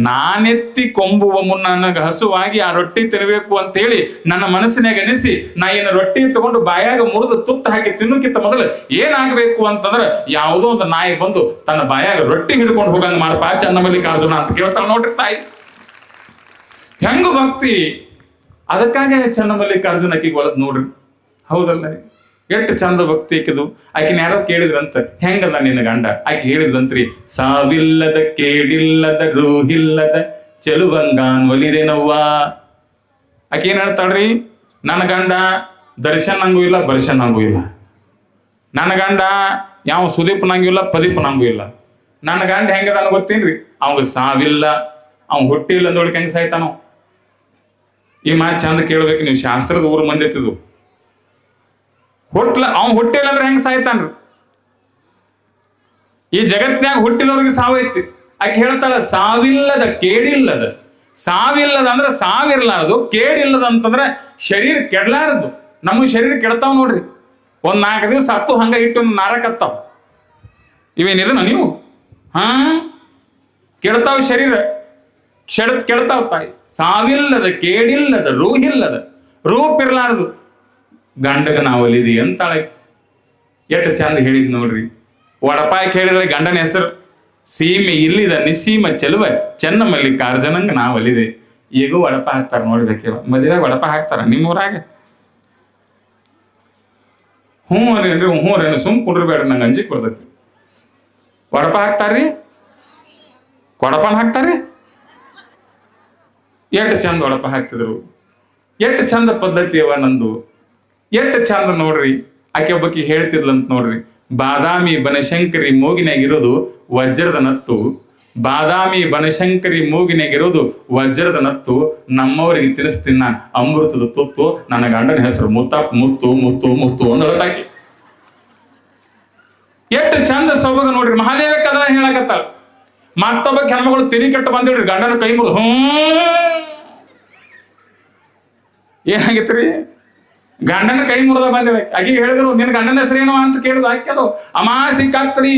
ನಾನೆತ್ತಿ ಕೊಂಬುವ ಮುನ್ನ ನನಗೆ ಹಸುವಾಗಿ ಆ ರೊಟ್ಟಿ ತಿನ್ನಬೇಕು ಅಂತ ಹೇಳಿ ನನ್ನ ಮನಸ್ಸಿನಾಗ ಅನಿಸಿ ನಾ ಏನು ರೊಟ್ಟಿ ತಗೊಂಡು ಬಾಯಾಗ ಮುರಿದು ತುತ್ತ ಹಾಕಿ ತಿನ್ನೋಕ್ಕಿಂತ ಮೊದಲು ಏನಾಗಬೇಕು ಅಂತಂದ್ರೆ ಯಾವುದೋ ಒಂದು ನಾಯಿ ಬಂದು ತನ್ನ ಬಾಯಾಗ ರೊಟ್ಟಿ ಹಿಡ್ಕೊಂಡು ಹೋಗಂಗ ಮಾಡಪ್ಪ ಚನ್ನ ಮಲ್ಲಿಕಾರ್ಜುನ ಅಂತ ಕೇಳ್ತಾಳ ನೋಡ್ರಿ ತಾಯಿ. ಹೆಂಗು ಭಕ್ತಿ! ಅದಕ್ಕಾಗ ಚನ್ನ ಮಲ್ಲಿಕಾರ್ಜುನ ಆಕಿಗೆ ಒಳದ್ ನೋಡ್ರಿ. ಹೌದಲ್ಲ? ಎಷ್ಟು ಚಂದ ಭಕ್ತಿ ಆಕಿದು. ಆಕಿನ ಯಾರೋ ಕೇಳಿದ್ರಂತ ಹೆಂಗದ ನಿನ್ನ ಗಂಡ? ಆಕೆ ಹೇಳಿದ್ರಂತ್ರಿ, ಸಾವಿಲ್ಲದ ಕೇಳಿಲ್ಲದ ರೂಹಿಲ್ಲದ ಚೆಲುವಂಗಾನ್ ಒಲಿದೆನವ್ವ. ಆಕೆ ಏನ್ ಹೇಳ್ತಾಳ್ರಿ? ನನ್ನ ಗಂಡ ದರ್ಶನ್ ನಂಗೂ ಇಲ್ಲ ಬರ್ಶನ್ ನಂಗೂ ಇಲ್ಲ. ನನ್ನ ಗಂಡ ಯಾವ ಸುದೀಪ್ ನಂಗೂ ಇಲ್ಲ, ಪ್ರದೀಪ್ ನಂಗೂ ಇಲ್ಲ. ನನ್ನ ಗಂಡ ಹೆಂಗದಾನ ಗೊತ್ತೇನ್ರಿ? ಅವಂಗ ಸಾವಿಲ್ಲ, ಅವ್ನು ಹುಟ್ಟಿಲ್ಲ ಅಂದೊಳಗೆ ಹೆಂಗ್ ಸಾಯ್ತಾನೋ. ಈ ಮಾತು ಚಂದ ಕೇಳ್ಬೇಕು ನೀವು, ಶಾಸ್ತ್ರದ ಊರು ಮಂದಿತ್ತಿದ್ದು. ಅವ್ನು ಹುಟ್ಟಿಲ್ಲ ಅಂದ್ರೆ ಹೆಂಗ್ ಸಾಯ್ತಾನ್ರಿ? ಈ ಜಗತ್ನ್ಯಾಗ ಹುಟ್ಟಿದವ್ರಿಗೆ ಸಾವೈತಿ. ಆಕೆ ಹೇಳ್ತಾಳ ಸಾವಿಲ್ಲದ ಕೇಡಿಲ್ಲದ. ಸಾವಿಲ್ಲದ ಅಂದ್ರೆ ಸಾವಿರ್ಲಾರದು, ಕೇಡಿಲ್ಲದ ಅಂತಂದ್ರೆ ಶರೀರ ಕೆಡ್ಲಾರದು. ನಮಗೆ ಶರೀರ ಕೆಡ್ತಾವ್ ನೋಡ್ರಿ. ಒಂದ್ 4 ದಿವಸ ಸತ್ತು ಹಂಗ ಇಟ್ಟು ಒಂದು ನಾರಕತ್ತಾವ. ಇವೇನಿದನ ನೀವು? ಕೆಡ್ತಾವ್ ಶರೀರ, ಕೆಡ್ತಾವ್ ತಾಯಿ. ಸಾವಿಲ್ಲದ ಕೇಡಿಲ್ಲದ ರೂಹಿಲ್ಲದ, ರೂಪಿರ್ಲಾರದು ಗಂಡಗ ನಾವು ಒಲಿದಿ ಅಂತಾಳೆ. ಎಷ್ಟು ಚಂದ ಹೇಳಿದ್ ನೋಡ್ರಿ. ವಡಪಾಯಕ್ ಹೇಳಿದ್ರೆ ಗಂಡನ ಹೆಸರು ಸೀಮೆ ಇಲ್ಲಿದ ನಿಸ್ಸೀಮ ಚೆಲುವ ಚೆನ್ನ ಮಲ್ಲಿಕಾರ್ಜುನಂಗ ನಾವು ಒಲಿದೆ. ಈಗೂ ವಡಪ ಹಾಕ್ತಾರ ನೋಡ್ಬೇಕಿವ. ಮದುವೆಗೆ ವಡಪ ಹಾಕ್ತಾರ ನಿಮ್ಮೂರಾಗ? ಹ್ಞೂ ಅದೇನ್ರಿ, ಹ್ಞೂ ರೀ ಸುಮ್ ಕುಂಡ್ರಬೇಡ್ರಿ, ನಂಗೆ ಅಂಜಿಕ್ ಬರ್ತೈತಿ. ವಡಪ ಹಾಕ್ತಾರ್ರಿ, ಕೊಡಪನ ಹಾಕ್ತಾರ್ರಿ. ಎಷ್ಟು ಚಂದ ವಡಪ ಹಾಕ್ತಿದ್ರು, ಎಷ್ಟು ಚಂದ ಪದ್ಧತಿ ಅವ ನಂದು, ಎಷ್ಟು ಚಂದ ನೋಡ್ರಿ. ಆಕೆ ಒಬ್ಬಕಿ ಹೇಳ್ತಿದ್ಲಂತ ನೋಡ್ರಿ, ಬಾದಾಮಿ ಬನಶಂಕರಿ ಮೂಗಿನಾಗಿರೋದು ವಜ್ರದ ನತ್ತು, ಬಾದಾಮಿ ಬನಶಂಕರಿ ಮೂಗಿನಾಗಿರೋದು ವಜ್ರದ ನತ್ತು, ನಮ್ಮವರಿಗೆ ತಿನ್ನಿಸ್ತೀನಿ ನಾನು ಅಮೃತದ ತುತ್ತು, ನನ್ನ ಗಂಡನ ಹೆಸರು ಮುತ್ತಪ್ಪ ಮುತ್ತು ಮುತ್ತು ಮುತ್ತು ಒಂದೊಳತಾಕಿ. ಎಷ್ಟು ಚಂದ ಸೊಬಗ ನೋಡ್ರಿ. ಮಹಾದೇವಕ್ಕೆ ಅದನ್ನ ಹೇಳಕತ್ತಾಳ. ಮತ್ತೊಬ್ಬ ಹೆಣ್ಮಗಳು ತಿರಿ ಕೆಟ್ಟು ಬಂದಿಡ್ರಿ, ಗಂಡನ ಕೈ ಮುರಿದು ಏನಾಗಿತ್ರಿ? ಗಂಡನ ಕೈ ಮುರಿದ ಬಂದಿಳ. ಆಗಿ ಹೇಳಿದ್ರು, ನಿನ್ ಗಂಡನ ಹೆಸರೇನು ಅಂತ ಕೇಳಿದ್ರು. ಹಾಕ್ಯದು ಅಮಾಸಿ ಕತ್ರಿ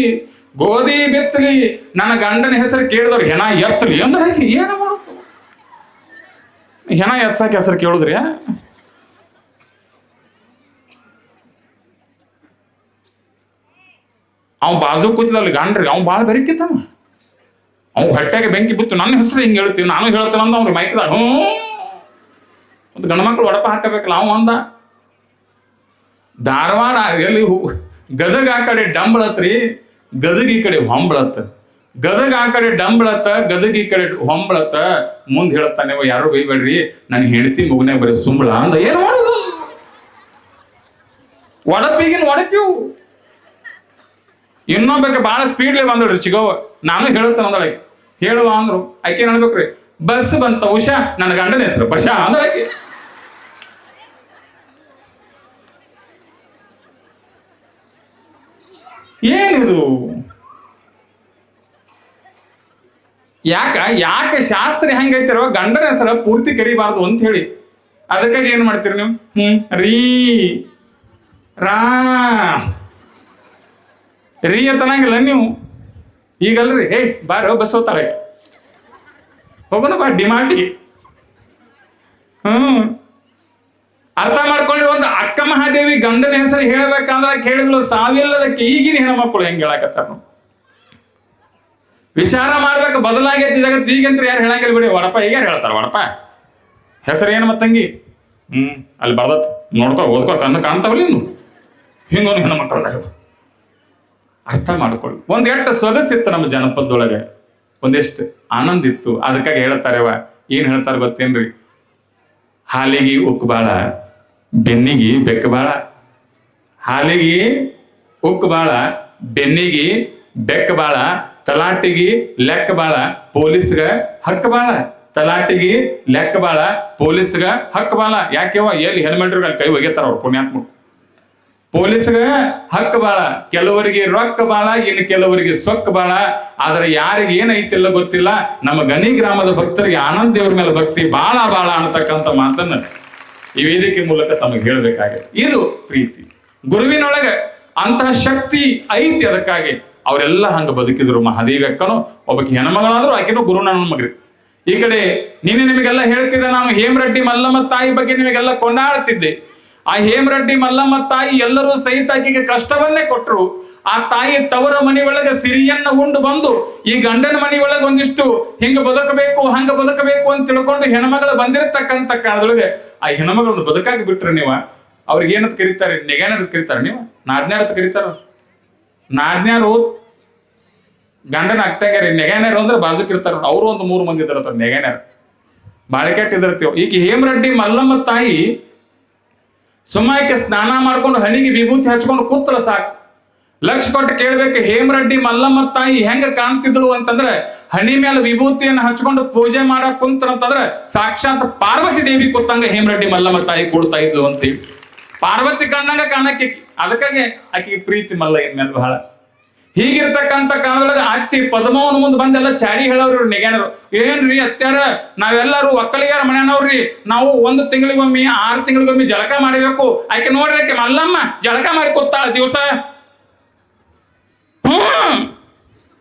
ಗೋಧಿ ಬಿತ್ತಲಿ, ನನ್ನ ಗಂಡನ ಹೆಸರು ಕೇಳಿದವ್ರು ಹೆಣ ಎತ್ತಲಿ ಅಂದ್ರೆ ಏನು ಮಾಡುದು? ಹೆಣ ಎತ್ಸಾಕ ಹೆಸರು ಕೇಳುದ್ರಿ? ಅವ್ ಬಾಜು ಕೂತಿದಲ್ಲಿ ಗಂಡ್ರಿ, ಅವ್ನು ಭಾಳ ಬೆರಿಕಿತ್ತವ. ಅವ್ನು ಹೊಟ್ಟೆಗೆ ಬೆಂಕಿ ಬಿತ್ತು, ನನ್ನ ಹೆಸರು ಹಿಂಗೆ ಹೇಳ್ತೀವಿ, ನಾನು ಹೇಳ್ತೇನೆ ಅಂದ ಅವ್ರಿಗೆ ಮೈಕದ. ಒಂದು ಗಂಡು ಮಕ್ಕಳು ಒಡಪ ಹಾಕಬೇಕಲ್ಲ. ಅವ ಅಂದ ಧಾರವಾಡ ಎಲ್ಲಿ ಗದಗ ಆ ಕಡೆ ಡಂಬಳತ್ರಿ, ಗದಗ ಈ ಕಡೆ ಹೊಂಬಳತ್ತ, ಗದಗ ಆ ಕಡೆ ಡಂಬಳತ್ತ, ಗದಗ ಈ ಕಡೆ ಹೊಂಬಳತ್ತ. ಮುಂದೆ ಹೇಳತ್ತ, ನೀವು ಯಾರು ಬೈಬೇಡ್ರಿ, ನನ್ನ ಹೆಂಡತಿ ಮಗುನಾಗ ಬರೀ ಸುಂಬಳ ಅಂದ. ಏನು ಮಾಡುದು? ಒಡಪಿಗಿನ ಒಡಪಿವು. ಇನ್ನೊಬ್ಬಕ್ಕೆ ಬಹಳ ಸ್ಪೀಡ್ಲಿ ಬಂದಳ್ರಿ ಚಿಗವ. ನಾನು ಹೇಳುತ್ತೇನೆ ಅಂದಳಾಕಿ. ಹೇಳುವ ಅಂದ್ರು ಆಕೆ ಅನ್ಬೇಕ್ರಿ, ಬಸ್ ಬಂತ ಉಷಾ, ನನ್ನ ಗಂಡನ ಹೆಸರು ಬಶಾ ಅಂದಳಾಕಿ. ಏನಿದು? ಯಾಕೆ ಶಾಸ್ತ್ರ ಹೆಂಗೈತಿರೋ ಗಂಡನ ಹೆಸರ ಪೂರ್ತಿ ಕರಿಬಾರ್ದು ಅಂತ ಹೇಳಿ. ಅದಕ್ಕಾಗಿ ಏನ್ ಮಾಡ್ತೀರಿ ನೀವು? ರೀ ರಾ ರೀ ಅಂತನಾಗಿಲ್ಲ ನೀವು. ಈಗಲ್ರಿ, ಬಾರೋ ಬಸ್ ಹೋಗ್ತಾಳಾಕಿ, ಹೋಗೋಣ ಬಾ ಡಿಮಾಂಡಿಗೆ. ಅರ್ಥ ಮಾಡ್ಕೊಳ್ಳಿ. ಒಂದು ಅಕ್ಕ ಮಹಾದೇವಿ ಗಂಡನ ಹೆಸರು ಹೇಳ್ಬೇಕಂದ್ರೆ ಕೇಳಿದ್ಲು ಸಾವಿಲ್ಲದಕ್ಕೆ. ಈಗಿನ ಹೆಣ್ಮಕ್ಳು ಹೆಂಗ್ ಹೇಳಕತ್ತಾರ? ವಿಚಾರ ಮಾಡ್ಬೇಕು, ಬದಲಾಗೈತಿ ಜಗತ್ತು. ಈಗಂತ ಯಾರು ಹೇಳಂಗಿಲ್ಲ ಬಿಡಿ. ವಡಪ ಹೀಗೆ ಹೇಳ್ತಾರ, ವಡಪ ಹೆಸರು ಏನು ಮತ್ತಂಗಿ? ಅಲ್ಲಿ ಬರ್ದತ್ ನೋಡ್ಕೊ, ಓದ್ಕೊ, ಕಾಣ್ತಾವಲ್ಲ ಇನ್ನು ಹಿಂಗೊಂದು ಹೆಣ್ಮಕ್ಳದಾಗ. ಅರ್ಥ ಮಾಡ್ಕೊಳ್ಳಿ. ಒಂದ್ ಎಷ್ಟು ಸೊಗಸಿತ್ತು ನಮ್ಮ ಜನಪದದೊಳಗೆ, ಒಂದೆಷ್ಟು ಆನಂದ ಇತ್ತು. ಅದಕ್ಕಾಗಿ ಹೇಳ್ತಾರೆವ, ಏನ್ ಹೇಳ್ತಾರ ಗೊತ್ತೇನ್ರಿ? ಹಾಲಿಗೆ ಉಕ್ಕು ಬಾಳ, ಬೆನ್ನಿಗೆ ಬೆಕ್ಕ ಬಾಳ. ಹಾಲಿಗೆ ಉಕ್ಕು ಬಾಳ, ಬೆನ್ನಿಗೆ ಬೆಕ್ಕ ಬಾಳ, ತಲಾಟಿಗೆ ಲೆಕ್ಕ ಬಾಳ, ಪೊಲೀಸ್ಗ ಹಕ್ಕ ಬಾಳ. ತಲಾಟಿಗೆ ಲೆಕ್ಕ ಬಾಳ, ಪೊಲೀಸ್ಗ ಹಕ್ಕ ಬಾಳ. ಯಾಕೆವ? ಎಲ್ಲಿ ಹೆಲ್ಮೆಟ್ರಿಗೆ ಕೈ ಒಗೆತಾರ ಅವ್ರು ಪುಣ್ಯಾತ್ಮ. ಪೊಲೀಸ್ಗ ಹಕ್ಕ ಬಾಳ, ಕೆಲವರಿಗೆ ರೊಕ್ಕ ಬಾಳ, ಇನ್ನು ಕೆಲವರಿಗೆ ಸೊಕ್ಕ ಬಾಳ. ಆದ್ರೆ ಯಾರಿಗೆ ಏನೈತಿಲ್ಲ ಗೊತ್ತಿಲ್ಲ. ನಮ್ಮ ಗಣಿ ಗ್ರಾಮದ ಭಕ್ತರಿಗೆ ಆನಂದ ದೇವ್ರ ಮೇಲೆ ಭಕ್ತಿ ಬಾಳ ಬಾಳ ಅನ್ನತಕ್ಕಂಥ ಮಾತನ್ನ ಈ ವೇದಿಕೆ ಮೂಲಕ ತಮಗೆ ಹೇಳ್ಬೇಕಾಗಿದೆ. ಇದು ಪ್ರೀತಿ. ಗುರುವಿನೊಳಗೆ ಅಂತಹ ಶಕ್ತಿ ಐತಿ. ಅದಕ್ಕಾಗಿ ಅವರೆಲ್ಲ ಹಂಗ ಬದುಕಿದ್ರು. ಮಹಾದೇವಿ ಅಕ್ಕನು ಒಬ್ಬಕ್ಕೆ ಹೆಣ್ಮಗಳಾದ್ರು, ಆಕೆನೂ ಗುರು ನನ್ನ ಮಗ್ರಿ. ಈ ಕಡೆ ನಿಮಗೆಲ್ಲ ಹೇಳ್ತಿದ್ದೆ ನಾನು, ಹೇಮರೆಡ್ಡಿ ಮಲ್ಲಮ್ಮ ತಾಯಿ ಬಗ್ಗೆ ನಿಮಗೆಲ್ಲ ಕೊಂಡಾಡ್ತಿದ್ದೆ. ಆ ಹೇಮರೆಡ್ಡಿ ಮಲ್ಲಮ್ಮ ತಾಯಿ ಎಲ್ಲರೂ ಸಹಿತ ಆಕೆಗೆ ಕಷ್ಟವನ್ನೇ ಕೊಟ್ಟರು. ಆ ತಾಯಿ ತವರ ಮನಿ ಒಳಗೆ ಸಿರಿಯನ್ನ ಉಂಡು ಬಂದು ಈ ಗಂಡನ ಮನಿ ಒಳಗೆ ಒಂದಿಷ್ಟು ಹಿಂಗ ಬದುಕಬೇಕು ಹಂಗ ಬದುಕಬೇಕು ಅಂತ ತಿಳ್ಕೊಂಡು ಹೆಣ್ಮಗಳು ಬಂದಿರತಕ್ಕಂಥ ಕಾಲದೊಳಗೆ ಆ ಹೆಣ್ಮಗಳನ್ನ ಬದುಕಾಗಿ ಬಿಟ್ರೆ ನೀವು ಅವ್ರಿಗೆ ಏನಂತ ಕರೀತಾರೆ? ನೆಗಾನ್ಯಾರ ಕರೀತಾರ, ನೀವು ನಾದ್ನ್ಯಾರ ಅಂತ ಕರೀತಾರ. ನಾದ್ನ್ಯಾರು ಗಂಡನ ಆಗ್ತಾಗ್ಯಾರ. ನೆಗಾನ್ಯಾರು ಅಂದ್ರೆ ಬಾಜುಕಿರ್ತಾರ, ಅವರು ಒಂದು 3 ಮಂದಿ ಇದಾರ ನೆಗಾನ್ಯಾರ. ಬಾಳೆ ಕೆಟ್ಟಿದಿರ್ತೀವಿ. ಈಗ ಹೇಮರೆಡ್ಡಿ ಮಲ್ಲಮ್ಮ ತಾಯಿ ಸುಮ್ಮಾಕೆ ಸ್ನಾನ ಮಾಡ್ಕೊಂಡು ಹನಿಗೆ ವಿಭೂತಿ ಹಚ್ಕೊಂಡು ಕೂತಳ ಸಾಕು. ಲಕ್ಷ ಕೊಟ್ಟು ಕೇಳ್ಬೇಕು, ಹೇಮರೆಡ್ಡಿ ಮಲ್ಲಮ್ಮ ತಾಯಿ ಹೆಂಗ ಕಾಣ್ತಿದ್ಳು ಅಂತಂದ್ರೆ ಹಣಿ ಮೇಲೆ ವಿಭೂತಿಯನ್ನು ಹಚ್ಕೊಂಡು ಪೂಜೆ ಮಾಡಕ್ ಕುಂತಂತಂದ್ರೆ ಸಾಕ್ಷಾತ್ ಪಾರ್ವತಿ ದೇವಿ ಕೂತಂಗ ಹೇಮರೆಡ್ಡಿ ಮಲ್ಲಮ್ಮ ತಾಯಿ ಕೊಡ್ತಾ ಇದ್ಲು ಅಂತೇಳಿ. ಪಾರ್ವತಿ ಕಣ್ಣಂಗ ಕಾಣಕ್ಕೆ, ಅದಕ್ಕಾಗಿ ಆಕೆಗೆ ಪ್ರೀತಿ ಮಲ್ಲ ಇನ್ಮೇಲೆ ಬಹಳ. ಹೀಗಿರ್ತಕ್ಕಂಥ ಕಾಲದೊಳಗ ಅತ್ತಿ ಪದ್ಮವನ ಮುಂದೆ ಬಂದೆಲ್ಲ ಚಾಡಿ ಹೇಳವ್ರಿ ನಿಗೇನರು, ಏನ್ರಿ ಅತ್ಯಾರ ನಾವೆಲ್ಲರೂ ಒಕ್ಕಲಿಗಾರ ಮನೆಯವ್ರಿ, ನಾವು 1 ತಿಂಗಳಿಗೊಮ್ಮೆ 6 ತಿಂಗಳಿಗೊಮ್ಮೆ ಜಳಕ ಮಾಡಬೇಕು, ಆಕೆ ನೋಡ್ರಿ ಆಕೆ ಮಲ್ಲಮ್ಮ ಜಳಕ ಮಾಡಿ ಕೂತಾಳ ದಿವಸ.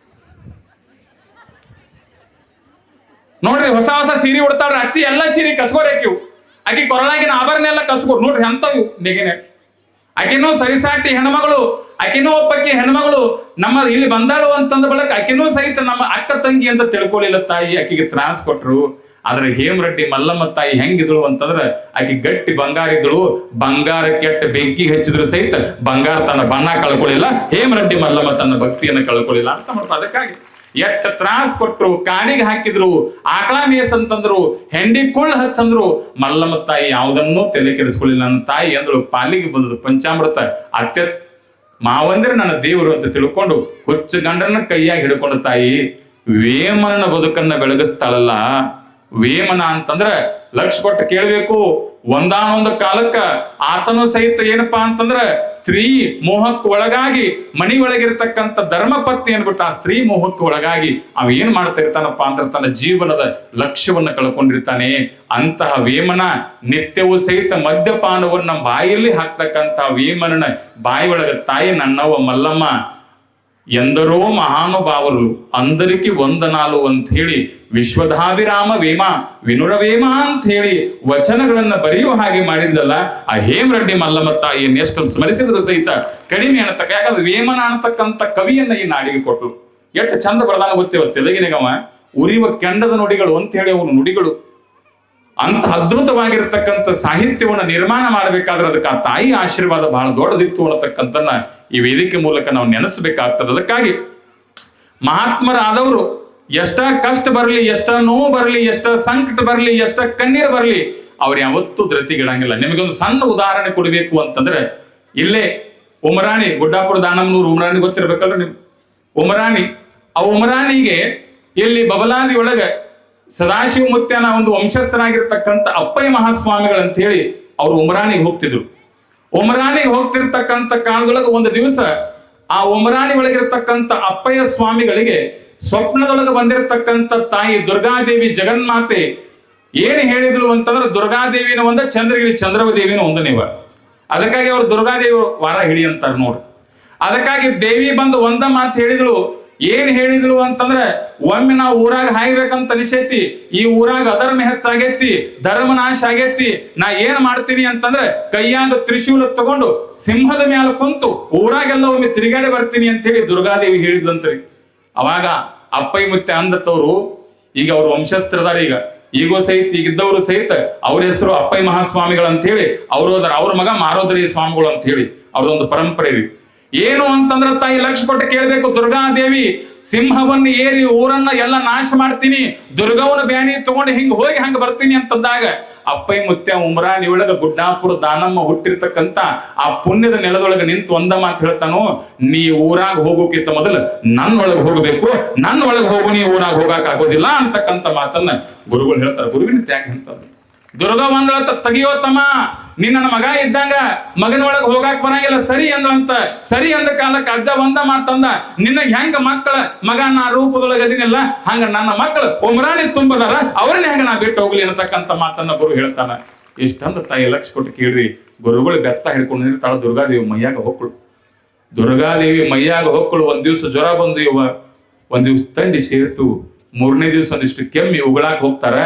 ನೋಡ್ರಿ ಹೊಸ ಹೊಸ ಸೀರೆ ಉಡ್ತಾಳ್ರಿ ಅತ್ತಿ, ಎಲ್ಲ ಸೀರೆ ಕಸ್ಕೋರಿ ಆಕಿವು, ಆಕಿ ಕೊರಳಾಗಿನ ಆಭರಣ ಎಲ್ಲ ಕಸ್ಕೋರು ನೋಡ್ರಿ ಅಂತವು ನಿಗೇನೆ. ಆಕಿನೂ ಸರಿಸಾಟಿ ಹೆಣ್ಮಗಳು, ಆಕಿನೂ ಒಬ್ಬಾಕಿ ಹೆಣ್ಮಗಳು ನಮ್ಮ ಇಲ್ಲಿ ಬಂದಾಳು ಅಂತಂದ ಬಳಕ ಆಕಿನೂ ಸಹಿತ ನಮ್ಮ ಅಕ್ಕ ತಂಗಿ ಅಂತ ತಿಳ್ಕೊಳ್ಳಿಲ್ಲ ತಾಯಿ, ಆಕಿಗೆ ತ್ರಾಸ್ ಕೊಟ್ರು. ಆದ್ರೆ ಹೇಮರೆಡ್ಡಿ ಮಲ್ಲಮ್ಮ ತಾಯಿ ಹೆಂಗಿದ್ಳು ಅಂತಂದ್ರೆ ಆಕಿ ಗಟ್ಟಿ ಬಂಗಾರ ಇದ್ಳು, ಬಂಗಾರ ಕೆಟ್ಟ ಬೆಂಕಿ ಹಚ್ಚಿದ್ರು ಸಹಿತ ಬಂಗಾರ ತನ್ನ ಬಣ್ಣ ಕಳ್ಕೊಳ್ಳಿಲ್ಲ, ಹೇಮರೆಡ್ಡಿ ಮಲ್ಲಮ್ಮ ತನ್ನ ಭಕ್ತಿಯನ್ನು ಕಳ್ಕೊಳ್ಳಿಲ್ಲ ಅಂತ ಮಾಡ್ತಾರೆ. ಅದಕ್ಕಾಗಿ ಎಷ್ಟ ತ್ರಾಸ್ ಕೊಟ್ರು, ಕಾಡಿಗೆ ಹಾಕಿದ್ರು, ಆಕಳ ಮೇಸ್ ಅಂತಂದ್ರು, ಹೆಂಡಿ ಕುಳ್ಳ ಹಚ್ಚಂದ್ರು, ಮಲ್ಲಮ್ಮ ತಾಯಿ ಯಾವುದನ್ನೂ ತಲೆ ಕೆಡಿಸ್ಕೊಳ್ಳಿಲ್ಲ. ನನ್ನ ತಾಯಿ ಅಂದ್ರು ಪಾಲಿಗೆ ಬಂದದ್ದು ಪಂಚಾಮೃತ, ಅತ್ಯ ಮಾವಂದ್ರೆ ನನ್ನ ದೇವರು ಅಂತ ತಿಳ್ಕೊಂಡು ಹುಚ್ಚ ಗಂಡನ ಕೈಯಾಗಿ ಹಿಡ್ಕೊಂಡು ತಾಯಿ ವೇಮನನ ಬದುಕನ್ನ ಬೆಳಗಿಸ್ತಾಳಲ್ಲ. ವೇಮನ ಅಂತಂದ್ರೆ ಲಕ್ಷ ಕೊಟ್ಟು ಕೇಳ್ಬೇಕು. ಒಂದಾನೊಂದು ಕಾಲಕ್ಕ ಆತನು ಸಹಿತ ಏನಪ್ಪಾ ಅಂತಂದ್ರ ಸ್ತ್ರೀ ಮೋಹಕ್ಕೆ ಒಳಗಾಗಿ ಮನಿ ಒಳಗಿರ್ತಕ್ಕಂಥ ಧರ್ಮಪತ್ನಿ ಅನ್ಬಿಟ್ಟು ಆ ಸ್ತ್ರೀ ಮೋಹಕ್ಕೆ ಒಳಗಾಗಿ ಅವ ಏನ್ ಮಾಡ್ತಾ ಇರ್ತಾನಪ್ಪ ಅಂದ್ರೆ ತನ್ನ ಜೀವನದ ಲಕ್ಷ್ಯವನ್ನ ಕಳ್ಕೊಂಡಿರ್ತಾನೆ. ಅಂತಹ ವೇಮನ ನಿತ್ಯವೂ ಸಹಿತ ಮದ್ಯಪಾನವನ್ನ ಬಾಯಲ್ಲಿ ಹಾಕ್ತಕ್ಕಂಥ ವೇಮನನ ಬಾಯಿ ಒಳಗ ತಾಯಿ ನನ್ನವ್ವ ಮಲ್ಲಮ್ಮ ಎಂದರೋ ಮಹಾನುಭಾವರು ಅಂದರಿಕಿ ವಂದನಾಲು ಅಂತ ಹೇಳಿ ವಿಶ್ವಧಾಭಿರಾಮ ವೇಮ ವಿನುರವೇಮ ಅಂತ ಹೇಳಿ ವಚನಗಳನ್ನ ಬರೆಯುವ ಹಾಗೆ ಮಾಡಿದ್ದಲ್ಲ ಆ ಹೇಮರೆಡ್ಡಿ ಮಲ್ಲಮ್ಮ ತಾಯಿಯನ್ನು ಎಷ್ಟು ಸ್ಮರಿಸಿದ್ರು ಸಹಿತ ಕಡಿಮೆ ಅನ್ನತಕ್ಕ. ಯಾಕಂದ್ರೆ ವೇಮನ ಅನ್ನತಕ್ಕಂಥ ಕವಿಯನ್ನ ಈ ನಾಡಿಗೆ ಕೊಟ್ಟರು. ಎಷ್ಟು ಚಂದ ಬರದಾನ ಗೊತ್ತೇವ ತೆಲುಗಿನಗವ ಉರಿಯುವ ಕೆಂಡದ ನುಡಿಗಳು ಅಂತ ಹೇಳಿ ಅವನು ನುಡಿಗಳು. ಅಂತ ಅದ್ಭುತವಾಗಿರ್ತಕ್ಕಂಥ ಸಾಹಿತ್ಯವನ್ನ ನಿರ್ಮಾಣ ಮಾಡಬೇಕಾದ್ರೆ ಅದಕ್ಕೆ ಆ ತಾಯಿ ಆಶೀರ್ವಾದ ಬಹಳ ದೊಡ್ಡದಿತ್ತು ಅನ್ನತಕ್ಕಂಥನ್ನ ಈ ವೇದಿಕೆ ಮೂಲಕ ನಾವು ನೆನೆಸಬೇಕಾಗ್ತದೆ. ಅದಕ್ಕಾಗಿ ಮಹಾತ್ಮರಾದವರು ಎಷ್ಟ ಕಷ್ಟ ಬರಲಿ, ಎಷ್ಟ ನೋವು ಬರಲಿ, ಎಷ್ಟ ಸಂಕಟ ಬರಲಿ, ಎಷ್ಟ ಕಣ್ಣೀರು ಬರಲಿ, ಅವ್ರು ಯಾವತ್ತೂ ಧೃತಿಗಿಡಂಗಿಲ್ಲ. ನಿಮಗೊಂದು ಸಣ್ಣ ಉದಾಹರಣೆ ಕೊಡಬೇಕು ಅಂತಂದ್ರೆ ಇಲ್ಲೇ ಉಮರಾಣಿ, ಗುಡ್ಡಾಪುರ ದಾನಮ್ಮನೂರು ಉಮರಾಣಿ ಗೊತ್ತಿರ್ಬೇಕಲ್ರ ನೀವು. ಉಮರಾಣಿ, ಆ ಉಮರಾಣಿಗೆ ಇಲ್ಲಿ ಬಬಲಾದಿ ಒಳಗ ಸದಾಶಿವ ಮುತ್ಯನ ಒಂದು ವಂಶಸ್ಥನಾಗಿರ್ತಕ್ಕಂಥ ಅಪ್ಪಯ್ಯ ಮಹಾಸ್ವಾಮಿಗಳಂತ ಹೇಳಿ ಅವ್ರು ಉಮರಾಣಿಗೆ ಹೋಗ್ತಿದ್ರು. ಉಮರಾಣಿಗೆ ಹೋಗ್ತಿರ್ತಕ್ಕಂಥ ಕಾಲದೊಳಗೆ ಒಂದು ದಿವಸ ಆ ಉಮರಾಣಿ ಒಳಗಿರ್ತಕ್ಕಂಥ ಅಪ್ಪಯ್ಯ ಸ್ವಾಮಿಗಳಿಗೆ ಸ್ವಪ್ನದೊಳಗೆ ಬಂದಿರತಕ್ಕಂಥ ತಾಯಿ ದುರ್ಗಾದೇವಿ ಜಗನ್ಮಾತೆ ಏನ್ ಹೇಳಿದ್ರು ಅಂತಂದ್ರೆ ದುರ್ಗಾದೇವಿನ ಒಂದ ಚಂದ್ರಗಿರಿ ಚಂದ್ರವದೇವಿನ ಒಂದು ನೀವ. ಅದಕ್ಕಾಗಿ ಅವ್ರು ದುರ್ಗಾದೇವಿ ವಾರ ಹಿಡಿ ಅಂತಾರೆ ನೋಡ್ರಿ. ಅದಕ್ಕಾಗಿ ದೇವಿ ಬಂದು ಒಂದ ಮಾತು ಹೇಳಿದ್ರು. ಏನ್ ಹೇಳಿದ್ರು ಅಂತಂದ್ರೆ ಒಮ್ಮೆ ನಾವು ಊರಾಗ ಹಾಯ್ಬೇಕಂತ ಅನಿಸೈತಿ, ಈ ಊರಾಗ ಅಧರ್ಮ ಹೆಚ್ಚಾಗೈತಿ, ಧರ್ಮನಾಶ ಆಗೈತಿ, ನಾ ಏನ್ ಮಾಡ್ತೀನಿ ಅಂತಂದ್ರೆ ಕೈಯಾಗ ತ್ರಿಶೂಲ ತಗೊಂಡು ಸಿಂಹದ ಮೇಲೆ ಕುಂತು ಊರಾಗೆಲ್ಲ ಒಮ್ಮೆ ತಿರುಗಾಡಿ ಬರ್ತೀನಿ ಅಂತ ಹೇಳಿ ದುರ್ಗಾದೇವಿ ಹೇಳಿದ್ಲಂತ್ರಿ. ಅವಾಗ ಅಪ್ಪಯ್ಯ ಮುತ್ಯ ಅಂದತ್ತವ್ರು ಈಗ ಅವ್ರ ವಂಶಸ್ಥರದಾರ, ಈಗೋ ಸಹಿತ ಈಗಿದ್ದವರು ಸಹಿತ ಅವ್ರ ಹೆಸರು ಅಪ್ಪಯ್ಯ ಮಹಾಸ್ವಾಮಿಗಳು ಅಂತ ಹೇಳಿ ಅವ್ರು ಹೋದಾರ. ಅವ್ರ ಮಗ ಮಾರೋದರಿ ಸ್ವಾಮಿಗಳು ಅಂತ ಹೇಳಿ ಅವ್ರದೊಂದು ಪರಂಪರೆ ರೀ. ಏನು ಅಂತಂದ್ರೆ ತಾಯಿ ಲಕ್ಷ ಕೊಟ್ಟು ಕೇಳ್ಬೇಕು, ದುರ್ಗಾದೇವಿ ಸಿಂಹವನ್ನು ಏರಿ ಊರನ್ನ ಎಲ್ಲ ನಾಶ ಮಾಡ್ತೀನಿ, ದುರ್ಗವನ ಬ್ಯಾನಿ ತಗೊಂಡು ಹಿಂಗ್ ಹೋಗಿ ಹಂಗ ಬರ್ತೀನಿ ಅಂತಂದಾಗ ಅಪ್ಪಯ್ಯ ಮುತ್ಯ ಉಮರಾಣಿ ಒಳಗ ಗುಡ್ಡಾಪುರ ದಾನಮ್ಮ ಹುಟ್ಟಿರ್ತಕ್ಕಂಥ ಆ ಪುಣ್ಯದ ನೆಲದೊಳಗೆ ನಿಂತು ಒಂದ ಮಾತು ಹೇಳ್ತಾನೋ, ನೀ ಊರಾಗ ಹೋಗೋಕ್ಕಿಂತ ಮೊದಲು ನನ್ನ ಒಳಗೆ ಹೋಗಬೇಕು, ನನ್ನ ಒಳಗೆ ಹೋಗು, ನೀ ಊರಾಗ ಹೋಗಾಕ ಆಗೋದಿಲ್ಲ ಅಂತಕ್ಕಂಥ ಮಾತನ್ನ ಗುರುಗಳು ಹೇಳ್ತಾರೆ. ಗುರುವಿನ ತ್ಯಾಗ ಅಂತಂದ್ರೆ ದುರ್ಗ ಒಂದಳತ್ತ ತೆಗಿಯೋ ತಮ್ಮ, ನೀ ನನ್ನ ಮಗ ಇದ್ದಂಗ ಮಗನ ಒಳಗೆ ಹೋಗಾಕ್ ಬರಂಗಿಲ್ಲ ಸರಿ ಅಂದ್ರಂತ. ಸರಿ ಅಂದ ಕಾಲಕ್ಕೆ ಅಜ್ಜ ಒಂದ ಮಾತಂದ, ನಿನಗೆ ಹೆಂಗ ಮಕ್ಕಳ ಮಗ ನಾ ರೂಪದೊಳಗೆ ಅದಿನಿಲ್ಲ ಹಂಗ ನನ್ನ ಮಕ್ಕಳು ಉಮರಾಣಿ ತುಂಬದಾರ, ಅವ್ರನ್ನ ಹೆಂಗ ನಾ ಬಿಟ್ಟು ಹೋಗ್ಲಿ ಅನ್ನತಕ್ಕಂಥ ಮಾತನ್ನ ಗುರು ಹೇಳ್ತಾನ. ಇಷ್ಟಂದ ತಾಯಿ ಲಕ್ಷ ಕೊಟ್ಟು ಕೇಳ್ರಿ. ಗುರುಗಳು ಬೆತ್ತ ಹಿಡ್ಕೊಂಡು ನಿಂತಾಳ ದುರ್ಗಾದೇವಿ ಮೈಯಾಗ ಹೊಕ್ಕಳು. ದುರ್ಗಾದೇವಿ ಮೈಯಾಗ ಹೊಕ್ಕಳು. ಒಂದ್ ದಿವ್ಸ ಜ್ವರ ಬಂದು ಇವ, ಒಂದ್ ದಿವ್ಸ ತಂಡಿ ಸೇರಿತು, 3ನೇ ದಿವ್ಸ ಒಂದಿಷ್ಟು ಕೆಮ್ಮಿ ಉಗಳಾಕ್ ಹೋಗ್ತಾರ.